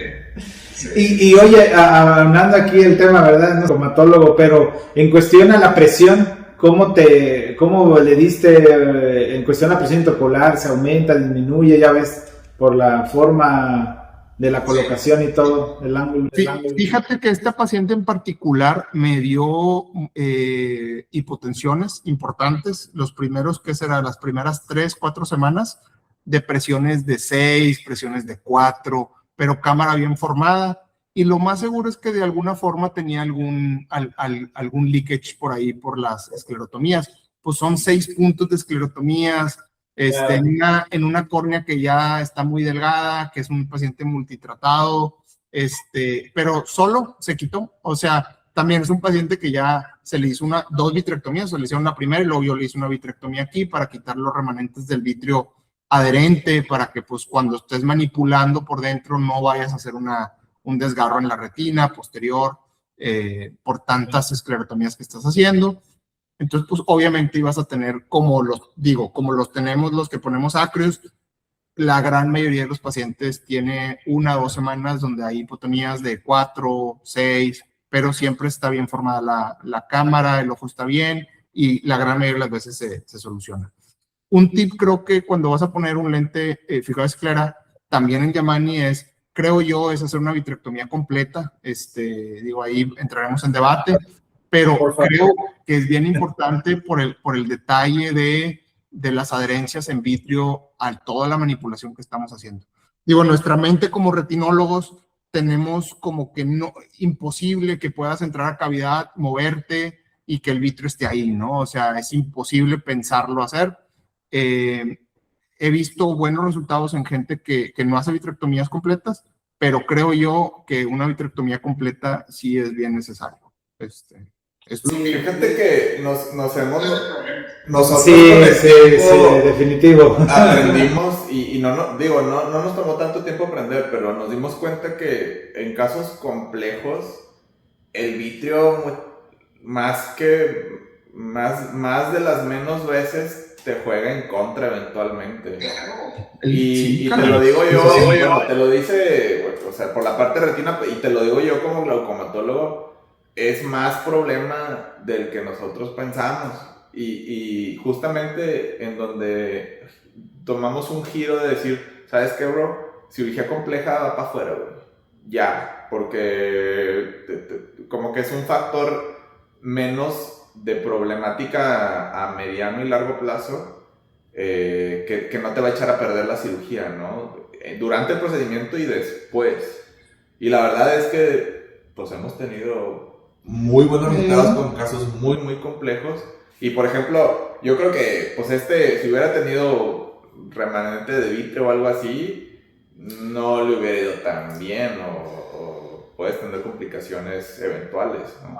Y oye, hablando aquí el tema, ¿verdad? No traumatólogo, pero en cuestión a la presión, ¿cómo le diste en cuestión a la presión intraocular? ¿Se aumenta, disminuye? Ya ves, por la forma de la colocación y todo, el ángulo. Sí, fíjate que esta paciente en particular me dio hipotensiones importantes, los primeros, ¿qué será? Las primeras 3-4 semanas, de presiones de 6, presiones de 4, pero cámara bien formada, y lo más seguro es que de alguna forma tenía algún leakage por ahí por las esclerotomías. Pues son 6 puntos de esclerotomías, en una córnea que ya está muy delgada, que es un paciente multitratado, pero solo se quitó. O sea, también es un paciente que ya se le hizo dos vitrectomías, se le hicieron la primera y luego yo le hice una vitrectomía aquí para quitar los remanentes del vitrio adherente, para que pues cuando estés manipulando por dentro no vayas a hacer un desgarro en la retina posterior por tantas esclerotomías que estás haciendo. Entonces, pues obviamente ibas a tener como los tenemos los que ponemos Acreus. La gran mayoría de los pacientes tiene 1 o 2 semanas donde hay hipotonías de 4, 6, pero siempre está bien formada la cámara, el ojo está bien y la gran mayoría de las veces se soluciona. Un tip creo que cuando vas a poner un lente fijado de esclera, también en Yamani creo yo, es hacer una vitrectomía completa. Ahí entraremos en debate, pero creo que es bien importante por el detalle de las adherencias en vitrio a toda la manipulación que estamos haciendo. Nuestra mente como retinólogos tenemos como que imposible que puedas entrar a cavidad, moverte y que el vitrio esté ahí, ¿no? O sea, es imposible pensarlo hacer. He visto buenos resultados en gente que no hace vitrectomías completas, pero creo yo que una vitrectomía completa sí es bien necesario. Fíjate que nosotros sí, definitivo. Aprendimos y no nos tomó tanto tiempo aprender, pero nos dimos cuenta que en casos complejos el vitrio más de las menos veces te juega en contra eventualmente. Y te lo digo yo, te lo dice, o sea, por la parte de retina, y te lo digo yo como glaucomatólogo, es más problema del que nosotros pensamos. Y justamente en donde tomamos un giro de decir, ¿sabes qué, bro? Cirugía compleja va para afuera, güey. Ya, porque como que es un factor menos de problemática a mediano y largo plazo que no te va a echar a perder la cirugía, ¿no? Durante el procedimiento y después. Y la verdad es que pues hemos tenido muy buenos resultados con casos muy, muy complejos. Y por ejemplo, yo creo que pues si hubiera tenido remanente de vitrio o algo así, no le hubiera ido tan bien o puedes tener complicaciones eventuales, ¿no?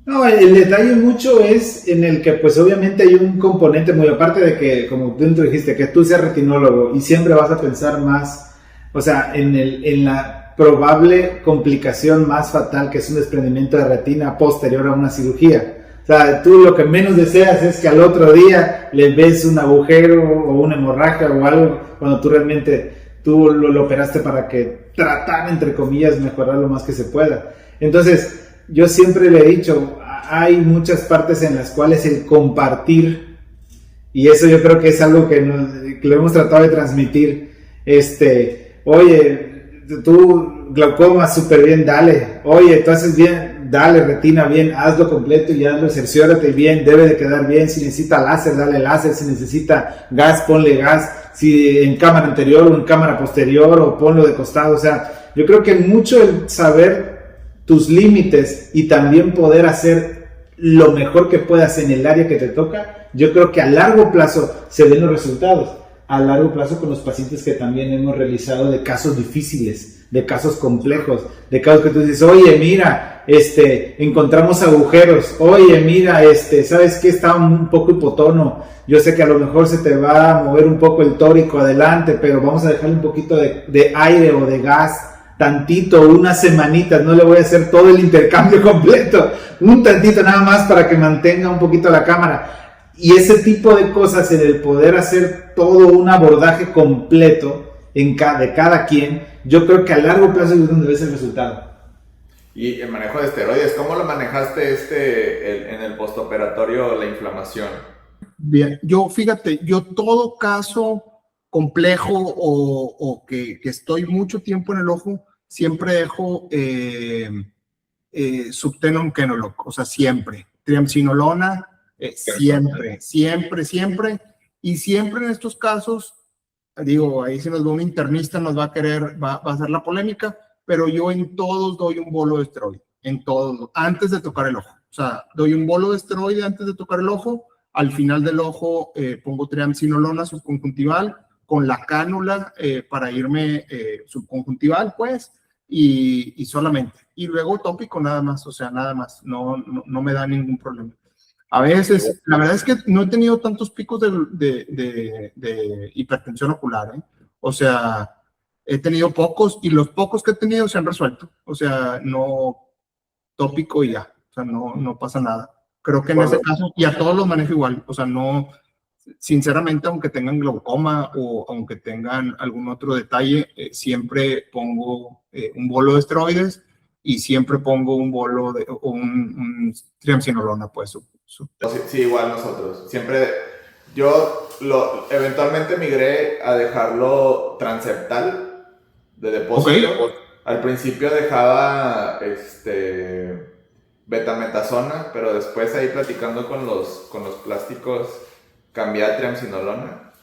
No, el detalle mucho es en el que pues obviamente hay un componente muy aparte de que, como tú dijiste, que tú seas retinólogo y siempre vas a pensar más, o sea, en la probable complicación más fatal que es un desprendimiento de retina posterior a una cirugía. O sea, tú lo que menos deseas es que al otro día le ves un agujero o una hemorragia o algo cuando tú realmente lo operaste para que tratar, entre comillas, mejorar lo más que se pueda. Entonces, yo siempre le he dicho, hay muchas partes en las cuales el compartir, y eso yo creo que es algo que lo hemos tratado de transmitir, oye, tú glaucoma súper bien, dale, oye, tú haces bien, dale, retina bien, hazlo completo y hazlo, cerciórate bien, debe de quedar bien, si necesita láser, dale láser, si necesita gas, ponle gas, si en cámara anterior o en cámara posterior o ponlo de costado. O sea, yo creo que mucho el saber tus límites y también poder hacer lo mejor que puedas en el área que te toca, yo creo que a largo plazo se ven los resultados. A largo plazo con los pacientes que también hemos realizado de casos difíciles, de casos complejos, de casos que tú dices, oye, mira, encontramos agujeros, oye, mira, ¿sabes qué? Está un poco hipotono, yo sé que a lo mejor se te va a mover un poco el tórico adelante, pero vamos a dejarle un poquito de aire o de gas, tantito, unas semanitas, no le voy a hacer todo el intercambio completo, un tantito nada más para que mantenga un poquito la cámara. Y ese tipo de cosas, en el poder hacer todo un abordaje completo de cada quien, yo creo que a largo plazo es donde ves el resultado. Y el manejo de esteroides, ¿cómo lo manejaste en el postoperatorio, la inflamación? Bien, fíjate, todo caso complejo o que estoy mucho tiempo en el ojo, siempre dejo Subtenon Kenoloc, o sea, siempre. Triamcinolona, siempre. Y siempre en estos casos, digo, ahí si nos va un internista nos va a hacer la polémica, pero yo en todos doy un bolo de esteroide, en todos, antes de tocar el ojo. O sea, doy un bolo de esteroide antes de tocar el ojo, al final del ojo pongo triamcinolona subconjuntival, con la cánula para irme subconjuntival, pues, y solamente. Y luego tópico nada más, o sea, nada más, no me da ningún problema. A veces, la verdad es que no he tenido tantos picos de hipertensión ocular, ¿eh? O sea, he tenido pocos y los pocos que he tenido se han resuelto. O sea, no tópico y ya, o sea, no pasa nada. Creo que en ese caso, y a todos los manejo igual, o sea, no, sinceramente, aunque tengan glaucoma o aunque tengan algún otro detalle, siempre pongo un bolo de esteroides y siempre pongo un bolo de un triamcinolona, pues. Sí, igual nosotros. Siempre, yo eventualmente migré a dejarlo transeptal de depósito. Okay. Al principio dejaba betametasona, pero después ahí platicando con los plásticos cambié a triamcinolona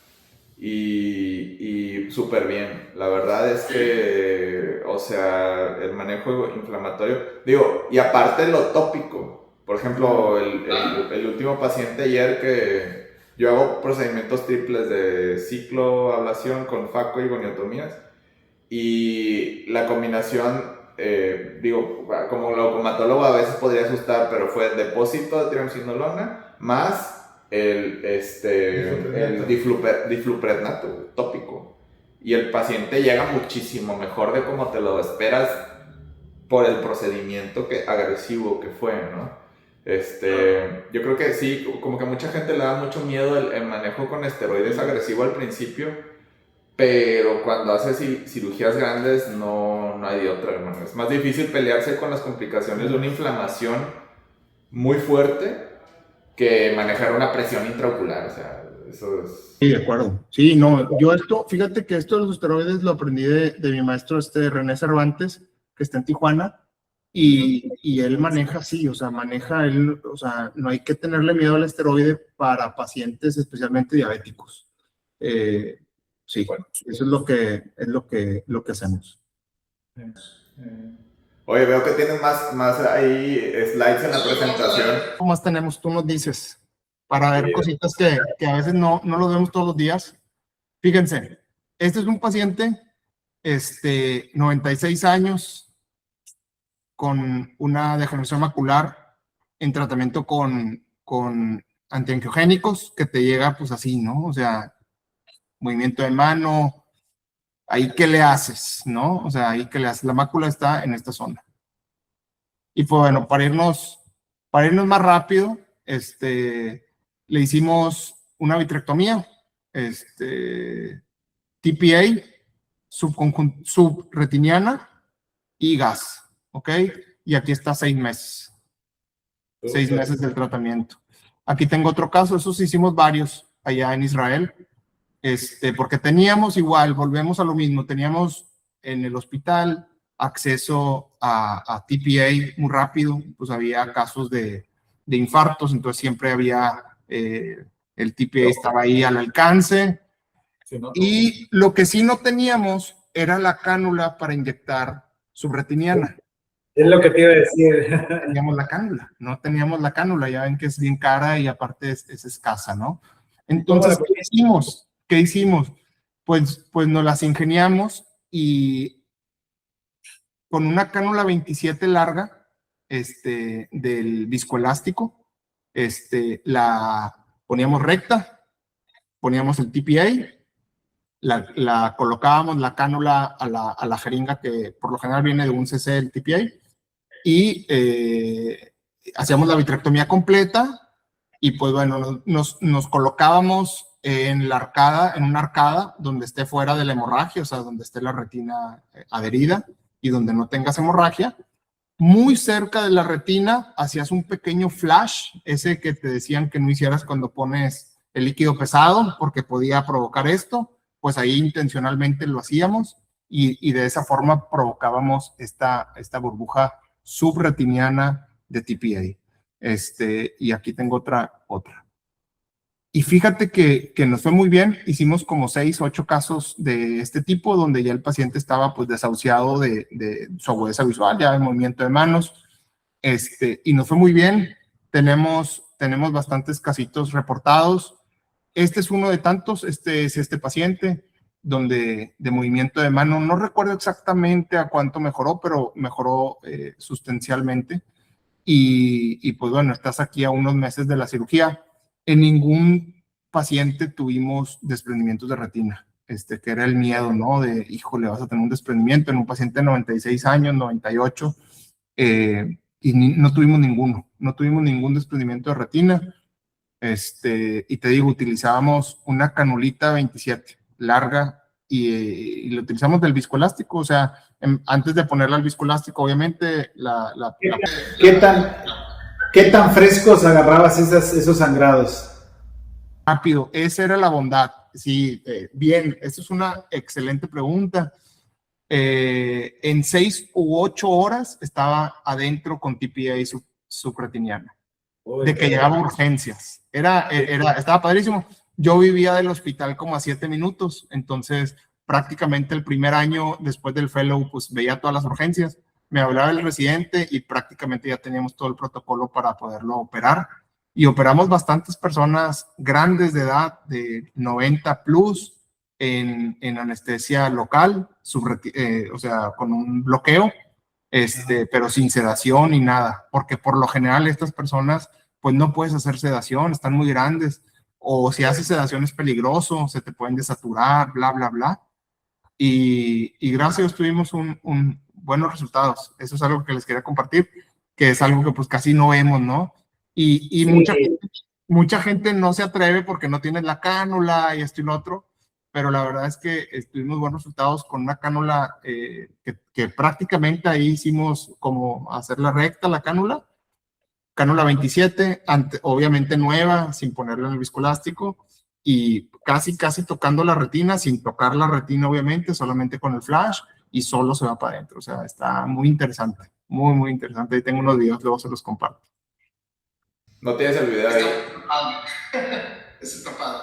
y súper bien. La verdad es que, o sea, el manejo inflamatorio, digo, y aparte lo tópico. Por ejemplo, el último paciente ayer que yo hago procedimientos triples de cicloablación con faco y goniotomías y la combinación, digo, como glaucomatólogo a veces podría asustar, pero fue el depósito de triamcinolona más el difluprednato tópico. Y el paciente llega muchísimo mejor de como te lo esperas por el procedimiento agresivo que fue, ¿no? Yo creo que sí, como que a mucha gente le da mucho miedo el manejo con esteroides agresivo al principio, pero cuando haces cirugías grandes no hay de otra, hermano. Es más difícil pelearse con las complicaciones de una inflamación muy fuerte que manejar una presión intraocular, o sea, eso es... Sí, de acuerdo. Sí, no, yo fíjate que esto de los esteroides lo aprendí de mi maestro René Cervantes, que está en Tijuana. Y él maneja así, o sea, o sea, no hay que tenerle miedo al esteroide para pacientes especialmente diabéticos. Sí, bueno, eso es lo que hacemos. Oye, veo que tienen más ahí slides en la presentación. ¿Cómo más tenemos? Tú nos dices, para ver cositas que a veces no lo vemos todos los días. Fíjense, este es un paciente, 96 años, con una degeneración macular en tratamiento con antiangiogénicos, que te llega pues así, ¿no? O sea, movimiento de mano, ahí qué le haces, ¿no? O sea, ahí qué le haces. La mácula está en esta zona. Y pues bueno, para irnos más rápido, le hicimos una vitrectomía, TPA, subretiniana y gas. ¿Ok? Y aquí está 6 meses. 6 meses del tratamiento. Aquí tengo otro caso, esos hicimos varios allá en Israel, porque teníamos igual, volvemos a lo mismo, teníamos en el hospital acceso a TPA muy rápido, pues había casos de infartos, entonces siempre había, el TPA estaba ahí al alcance, y lo que sí no teníamos era la cánula para inyectar subretiniana. Es lo que te iba a decir. Teníamos la cánula, no teníamos la cánula, ya ven que es bien cara y aparte es escasa, ¿no? Entonces, ¿qué hicimos? Pues nos las ingeniamos y con una cánula 27 larga, del viscoelástico, la poníamos recta, poníamos el TPA, la colocábamos la cánula a la jeringa que por lo general viene de un cc el TPA, y hacíamos la vitrectomía completa y pues bueno, nos colocábamos en una arcada donde esté fuera de la hemorragia, o sea, donde esté la retina adherida y donde no tengas hemorragia. Muy cerca de la retina hacías un pequeño flash, ese que te decían que no hicieras cuando pones el líquido pesado porque podía provocar esto, pues ahí intencionalmente lo hacíamos y de esa forma provocábamos esta burbuja subretiniana de TPA. Y aquí tengo otra. Y fíjate que nos fue muy bien, hicimos como 6 o 8 casos de este tipo, donde ya el paciente estaba pues desahuciado de su agudeza visual, ya de movimiento de manos, y nos fue muy bien, tenemos bastantes casitos reportados. Este es uno de tantos, es este paciente, de movimiento de mano. No recuerdo exactamente a cuánto mejoró, pero mejoró sustancialmente. Y pues bueno, estás aquí a unos meses de la cirugía. En ningún paciente tuvimos desprendimientos de retina, que era el miedo, ¿no? De, híjole, vas a tener un desprendimiento en un paciente de 96 años, 98, no tuvimos ningún desprendimiento de retina. Y te digo, utilizábamos una canulita 27, larga, y lo utilizamos del viscoelástico, o sea, antes de ponerla al viscoelástico, obviamente, ¿Qué tan frescos agarrabas esos sangrados? Rápido, esa era la bondad. Sí, bien, esa es una excelente pregunta. En 6 u 8 horas estaba adentro con TPA subretiniana, de que llegaba a urgencias. Estaba padrísimo. Yo vivía del hospital como a 7 minutos, entonces prácticamente el primer año después del fellow, pues veía todas las urgencias, me hablaba el residente y prácticamente ya teníamos todo el protocolo para poderlo operar. Y operamos bastantes personas grandes de edad, de 90 plus, en anestesia local, o sea, con un bloqueo, pero sin sedación ni nada, porque por lo general estas personas, pues no puedes hacer sedación, están muy grandes, o si haces sedación es peligroso, se te pueden desaturar, bla, bla, bla. Y gracias a Dios tuvimos buenos resultados. Eso es algo que les quería compartir, que es algo que pues casi no vemos, ¿no? Y sí. mucha gente no se atreve porque no tiene la cánula y esto y lo otro, pero la verdad es que tuvimos buenos resultados con una cánula que prácticamente ahí hicimos como hacerla recta, la cánula 27, obviamente nueva, sin ponerla en el viscoelástico, y casi tocando la retina, sin tocar la retina obviamente, solamente con el flash, y solo se va para adentro. O sea, está muy interesante, muy, muy interesante. Ahí tengo unos videos, luego se los comparto. ¿No tienes el video ahí? Ese está padre.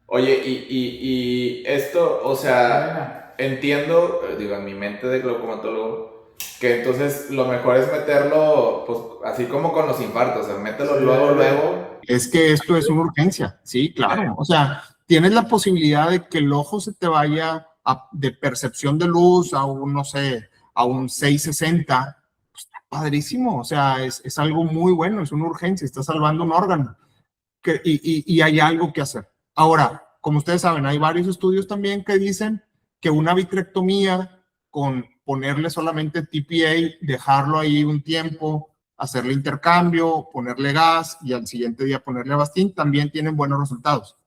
Oye, y esto, o sea, entiendo, digo, en mi mente de glaucomatólogo, que entonces lo mejor es meterlo, pues, así como con los infartos, o sea, mételo luego. Es que esto es una urgencia, sí, claro. O sea, tienes la posibilidad de que el ojo se te vaya de percepción de luz a un, no sé, a un 660, pues está padrísimo. O sea, es algo muy bueno, es una urgencia, está salvando un órgano y hay algo que hacer. Ahora, como ustedes saben, hay varios estudios también que dicen que una vitrectomía con ponerle solamente TPA, dejarlo ahí un tiempo, hacerle intercambio, ponerle gas y al siguiente día ponerle Avastin, también tienen buenos resultados.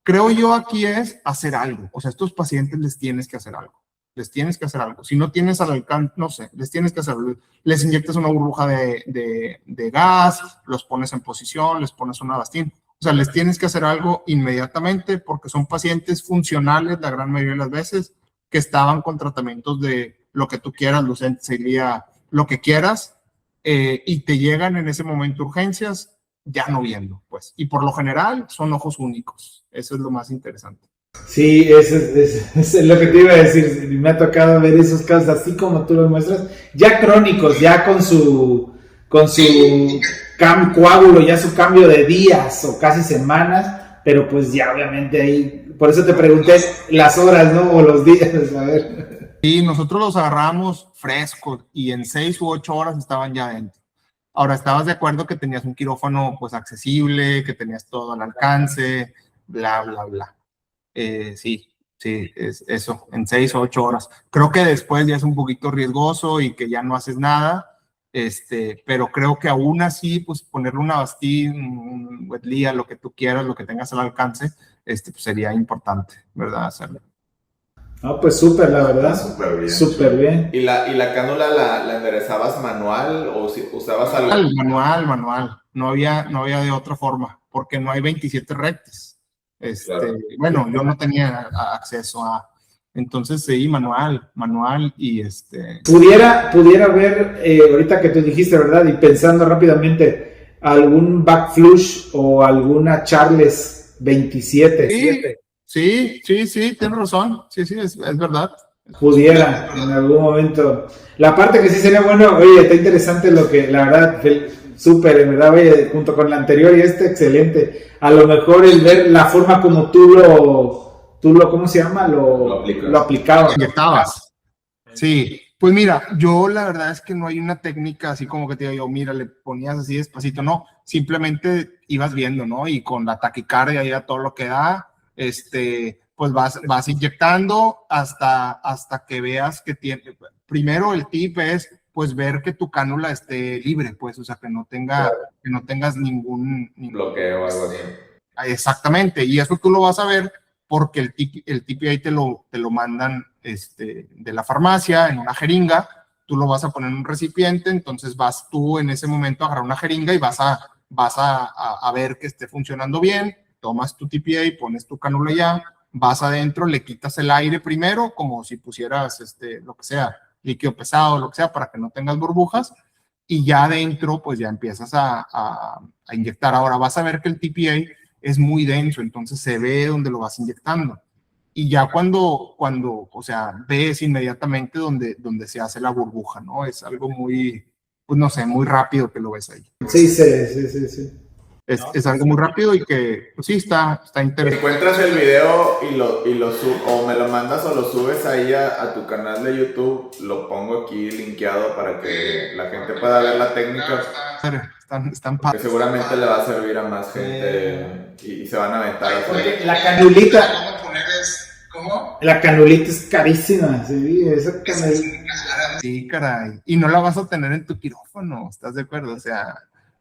Creo yo aquí es hacer algo. O sea, a estos pacientes les tienes que hacer algo. Les tienes que hacer algo. Si no tienes al alcance, no sé, les tienes que hacer algo. Les inyectas una burbuja de gas, los pones en posición, les pones un Avastin. O sea, les tienes que hacer algo inmediatamente porque son pacientes funcionales la gran mayoría de las veces que estaban con tratamientos de lo que tú quieras, lucencia, lo que quieras, y te llegan en ese momento urgencias ya no viendo, pues. Y por lo general son ojos únicos. Eso es lo más interesante. Sí, eso es lo que te iba a decir. Me ha tocado ver esos casos así como tú lo muestras, ya crónicos, ya con su coágulo, ya su cambio de días o casi semanas, pero pues ya obviamente ahí, por eso te pregunté las horas, ¿no? O los días, a ver. Sí, nosotros los agarramos frescos y en 6 u 8 horas estaban ya adentro. Ahora, ¿estabas de acuerdo que tenías un quirófano pues accesible, que tenías todo al alcance, bla, bla, bla? Sí, es eso, en 6 o 8 horas. Creo que después ya es un poquito riesgoso y que ya no haces nada, pero creo que aún así, pues ponerle una Avastin, un Wetlea, lo que tú quieras, lo que tengas al alcance, pues sería importante, ¿verdad? Hacerlo. No, pues súper, la verdad. Súper bien. ¿Y la cánula la enderezabas manual o si usabas algo? Manual. No había de otra forma, porque no hay 27 rectes. Claro. Bueno, yo no tenía acceso a... Entonces, sí, manual y Pudiera haber, ahorita que tú dijiste, ¿verdad? Y pensando rápidamente, algún back flush o alguna Charles 27. Sí, tienes razón. Sí, es verdad. Pudiera en algún momento. La parte que sí sería bueno, oye, está interesante lo que, la verdad, súper, en verdad, oye, junto con la anterior y excelente. A lo mejor el ver la forma como tú tú ¿cómo se llama? Lo aplicabas. Inyectabas. Sí, pues mira, yo la verdad es que no hay una técnica así como que te digo yo, mira, le ponías así despacito, no, simplemente ibas viendo, ¿no? Y con la taquicardia ya todo lo que da, pues vas inyectando hasta que veas que tiene, primero el tip es pues ver que tu cánula esté libre, pues, o sea, que no tengas ningún bloqueo o algo así. Exactamente, y eso tú lo vas a ver porque el TPA te lo mandan de la farmacia en una jeringa, tú lo vas a poner en un recipiente, entonces vas tú en ese momento a agarrar una jeringa y vas a ver que esté funcionando bien, tomas tu TPA, pones tu cánula ya, vas adentro, le quitas el aire primero, como si pusieras lo que sea, líquido pesado, lo que sea, para que no tengas burbujas, y ya adentro pues ya empiezas a inyectar. Ahora vas a ver que el TPA es muy denso, entonces se ve donde lo vas inyectando. Y ya cuando o sea, ves inmediatamente donde se hace la burbuja, ¿no? Es algo muy, pues no sé, muy rápido que lo ves ahí. Sí. Es algo muy rápido y que, pues sí, está interesante. Encuentras el video y lo o me lo mandas o lo subes ahí a tu canal de YouTube, lo pongo aquí linkeado para que la gente pueda ver la técnica. Están que seguramente le va a servir a más gente y se van a aventar. Porque la canulita... ¿Cómo? La canulita es carísima, sí, esa canulita. Sí, caray. Y no la vas a tener en tu quirófano, ¿estás de acuerdo? O sea,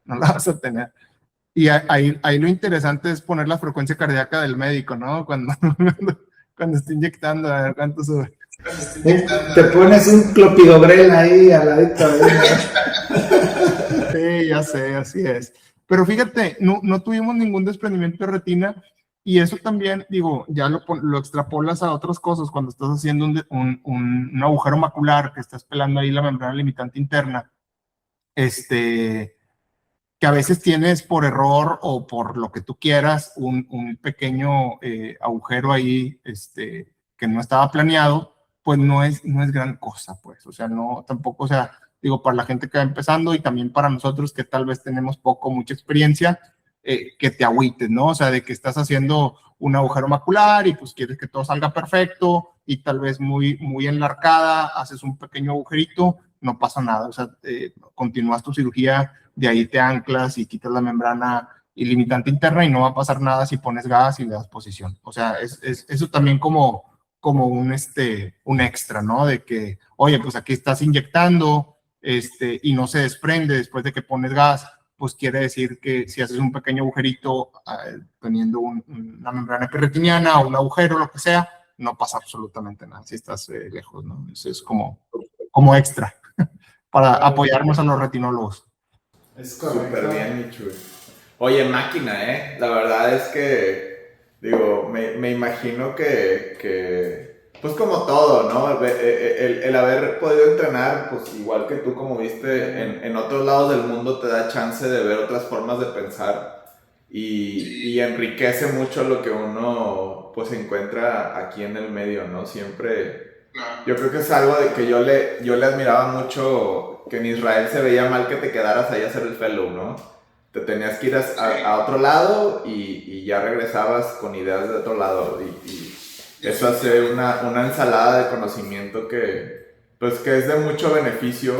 no la vas a tener. Y ahí lo interesante es poner la frecuencia cardíaca del médico, ¿no? Cuando esté inyectando, a ver cuánto sube. Te pones un clopidogrel ahí al ladito. Sí, ya sé, así es. Pero fíjate, no tuvimos ningún desprendimiento de retina y eso también, digo, ya lo extrapolas a otras cosas cuando estás haciendo un agujero macular, que estás pelando ahí la membrana limitante interna, que a veces tienes por error o por lo que tú quieras un pequeño agujero ahí que no estaba planeado, pues no es gran cosa, pues, o sea, no, tampoco, o sea, digo, para la gente que va empezando y también para nosotros que tal vez tenemos mucha experiencia, que te agüites, ¿no? O sea, de que estás haciendo un agujero macular y pues quieres que todo salga perfecto y tal vez muy enlarcada, haces un pequeño agujerito, no pasa nada, o sea, continúas tu cirugía, de ahí te anclas y quitas la membrana ilimitante interna y no va a pasar nada si pones gas y le das posición. O sea, eso también como un extra, ¿no? De que, oye, pues aquí estás inyectando y no se desprende después de que pones gas, pues quiere decir que si haces un pequeño agujerito teniendo una membrana epirretiniana o un agujero, lo que sea, no pasa absolutamente nada si estás lejos, ¿no? Eso es como extra para apoyarnos a los retinólogos. Es súper bien, Michu. Oye, máquina, la verdad es que, digo, me imagino que, pues como todo, ¿no? El haber podido entrenar, pues igual que tú, como viste, en otros lados del mundo te da chance de ver otras formas de pensar y enriquece mucho lo que uno, pues, encuentra aquí en el medio, ¿no? Siempre... Yo creo que es algo de que yo le admiraba mucho, que en Israel se veía mal que te quedaras ahí a hacer el fellow, ¿no? Te tenías que ir a otro lado y ya regresabas con ideas de otro lado y eso hace una ensalada de conocimiento que es de mucho beneficio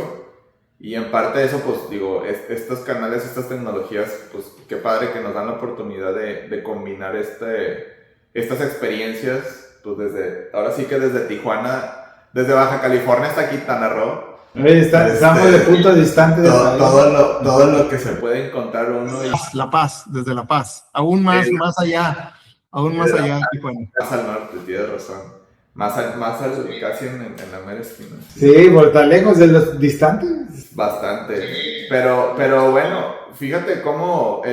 y en parte de eso, pues digo, estos canales, estas tecnologías, pues qué padre que nos dan la oportunidad de combinar estas experiencias. Pues ahora sí que desde Tijuana, desde Baja California hasta Quintana Roo. Estamos de puntos distantes. Todo lo que se puede encontrar uno. La Paz, desde La Paz. Aún más allá. Aún más allá de Tijuana. Más al norte, tienes razón. Más casi en la mera esquina. Sí, por tan lejos de los distantes. Bastante. Pero bueno, fíjate cómo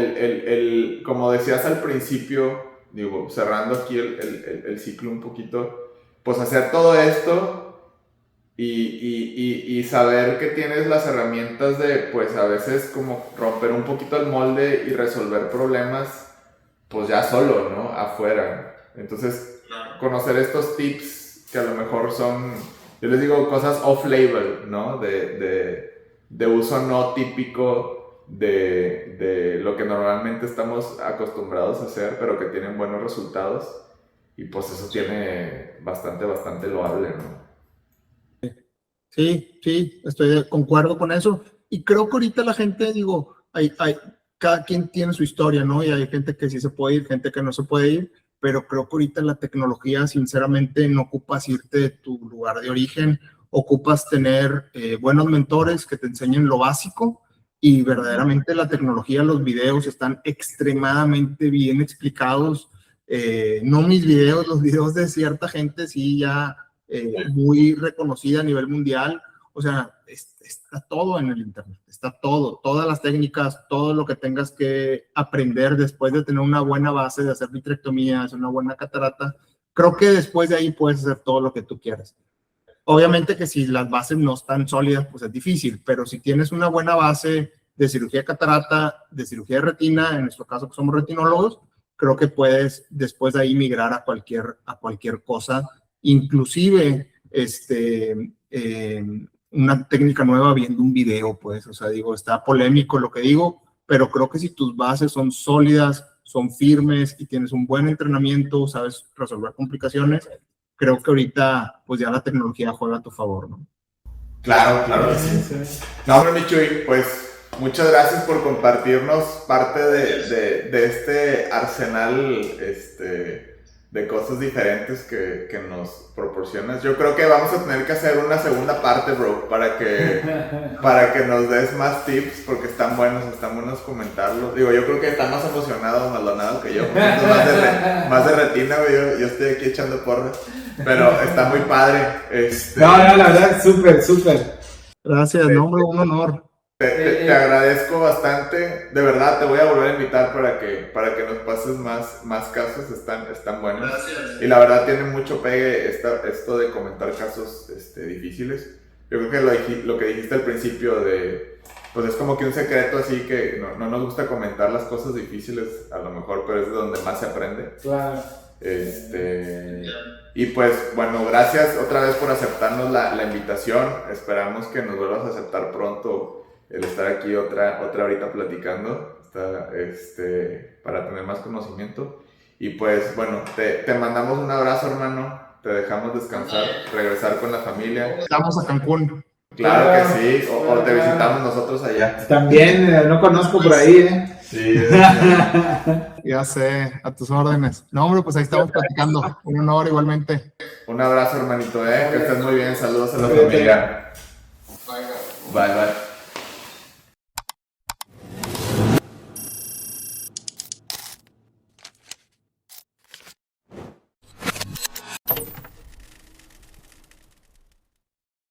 como decías al principio, digo, cerrando aquí el ciclo un poquito, pues hacer todo esto y saber que tienes las herramientas de, pues a veces como romper un poquito el molde y resolver problemas, pues ya solo, ¿no? Afuera. Entonces, conocer estos tips que a lo mejor son, yo les digo, cosas off-label, ¿no? De uso no típico de lo que normalmente estamos acostumbrados a hacer, pero que tienen buenos resultados. y pues eso tiene bastante loable, ¿no? Sí, concuerdo con eso. Y creo que ahorita la gente, digo, cada quien tiene su historia, ¿no? Y hay gente que sí se puede ir, gente que no se puede ir, pero creo que ahorita la tecnología, sinceramente, no ocupas irte de tu lugar de origen, ocupas tener buenos mentores que te enseñen lo básico, y verdaderamente la tecnología, los videos están extremadamente bien explicados. No mis videos, los videos de cierta gente sí ya muy reconocida a nivel mundial. O sea, está todo en el internet, está todo, todas las técnicas, todo lo que tengas que aprender después de tener una buena base de hacer vitrectomía, hacer una buena catarata. Creo que después de ahí puedes hacer todo lo que tú quieras. Obviamente que si las bases no están sólidas, pues es difícil, pero si tienes una buena base de cirugía de catarata, de cirugía de retina, en nuestro caso que somos retinólogos, creo que puedes después de ahí migrar a cualquier cosa, inclusive una técnica nueva viendo un video, pues, o sea, digo, está polémico lo que digo, pero creo que si tus bases son sólidas, son firmes y tienes un buen entrenamiento, sabes resolver complicaciones, creo que ahorita, pues ya la tecnología juega a tu favor, ¿no? Claro que sí. No, hombre, Michuy, pues muchas gracias por compartirnos parte de este arsenal de cosas diferentes que nos proporcionas. Yo creo que vamos a tener que hacer una segunda parte, bro, para que nos des más tips, porque están buenos comentarlos. Digo, yo creo que están más emocionado Maldonado que yo, más de retina, güey. Yo estoy aquí echando porras, pero está muy padre. No, la verdad, súper. Gracias, no, hombre, un honor. Te agradezco bastante, de verdad te voy a volver a invitar para que nos pases más casos, están buenos. Gracias. Y la verdad tiene mucho pegue esto de comentar casos difíciles. Yo creo que lo que dijiste al principio pues es como que un secreto así que no nos gusta comentar las cosas difíciles a lo mejor, pero es de donde más se aprende. Claro. Y pues bueno, gracias otra vez por aceptarnos la invitación, esperamos que nos vuelvas a aceptar pronto el estar aquí otra horita platicando, para tener más conocimiento. Y pues bueno, te mandamos un abrazo, hermano, te dejamos descansar, regresar con la familia. Estamos a Cancún. Claro que sí, o te visitamos nosotros allá. También, no conozco por ahí, Sí. Ya sé, a tus órdenes. No, hombre, pues ahí estamos platicando. Un honor igualmente. Un abrazo, hermanito, que estés muy bien, saludos a la familia. Bye.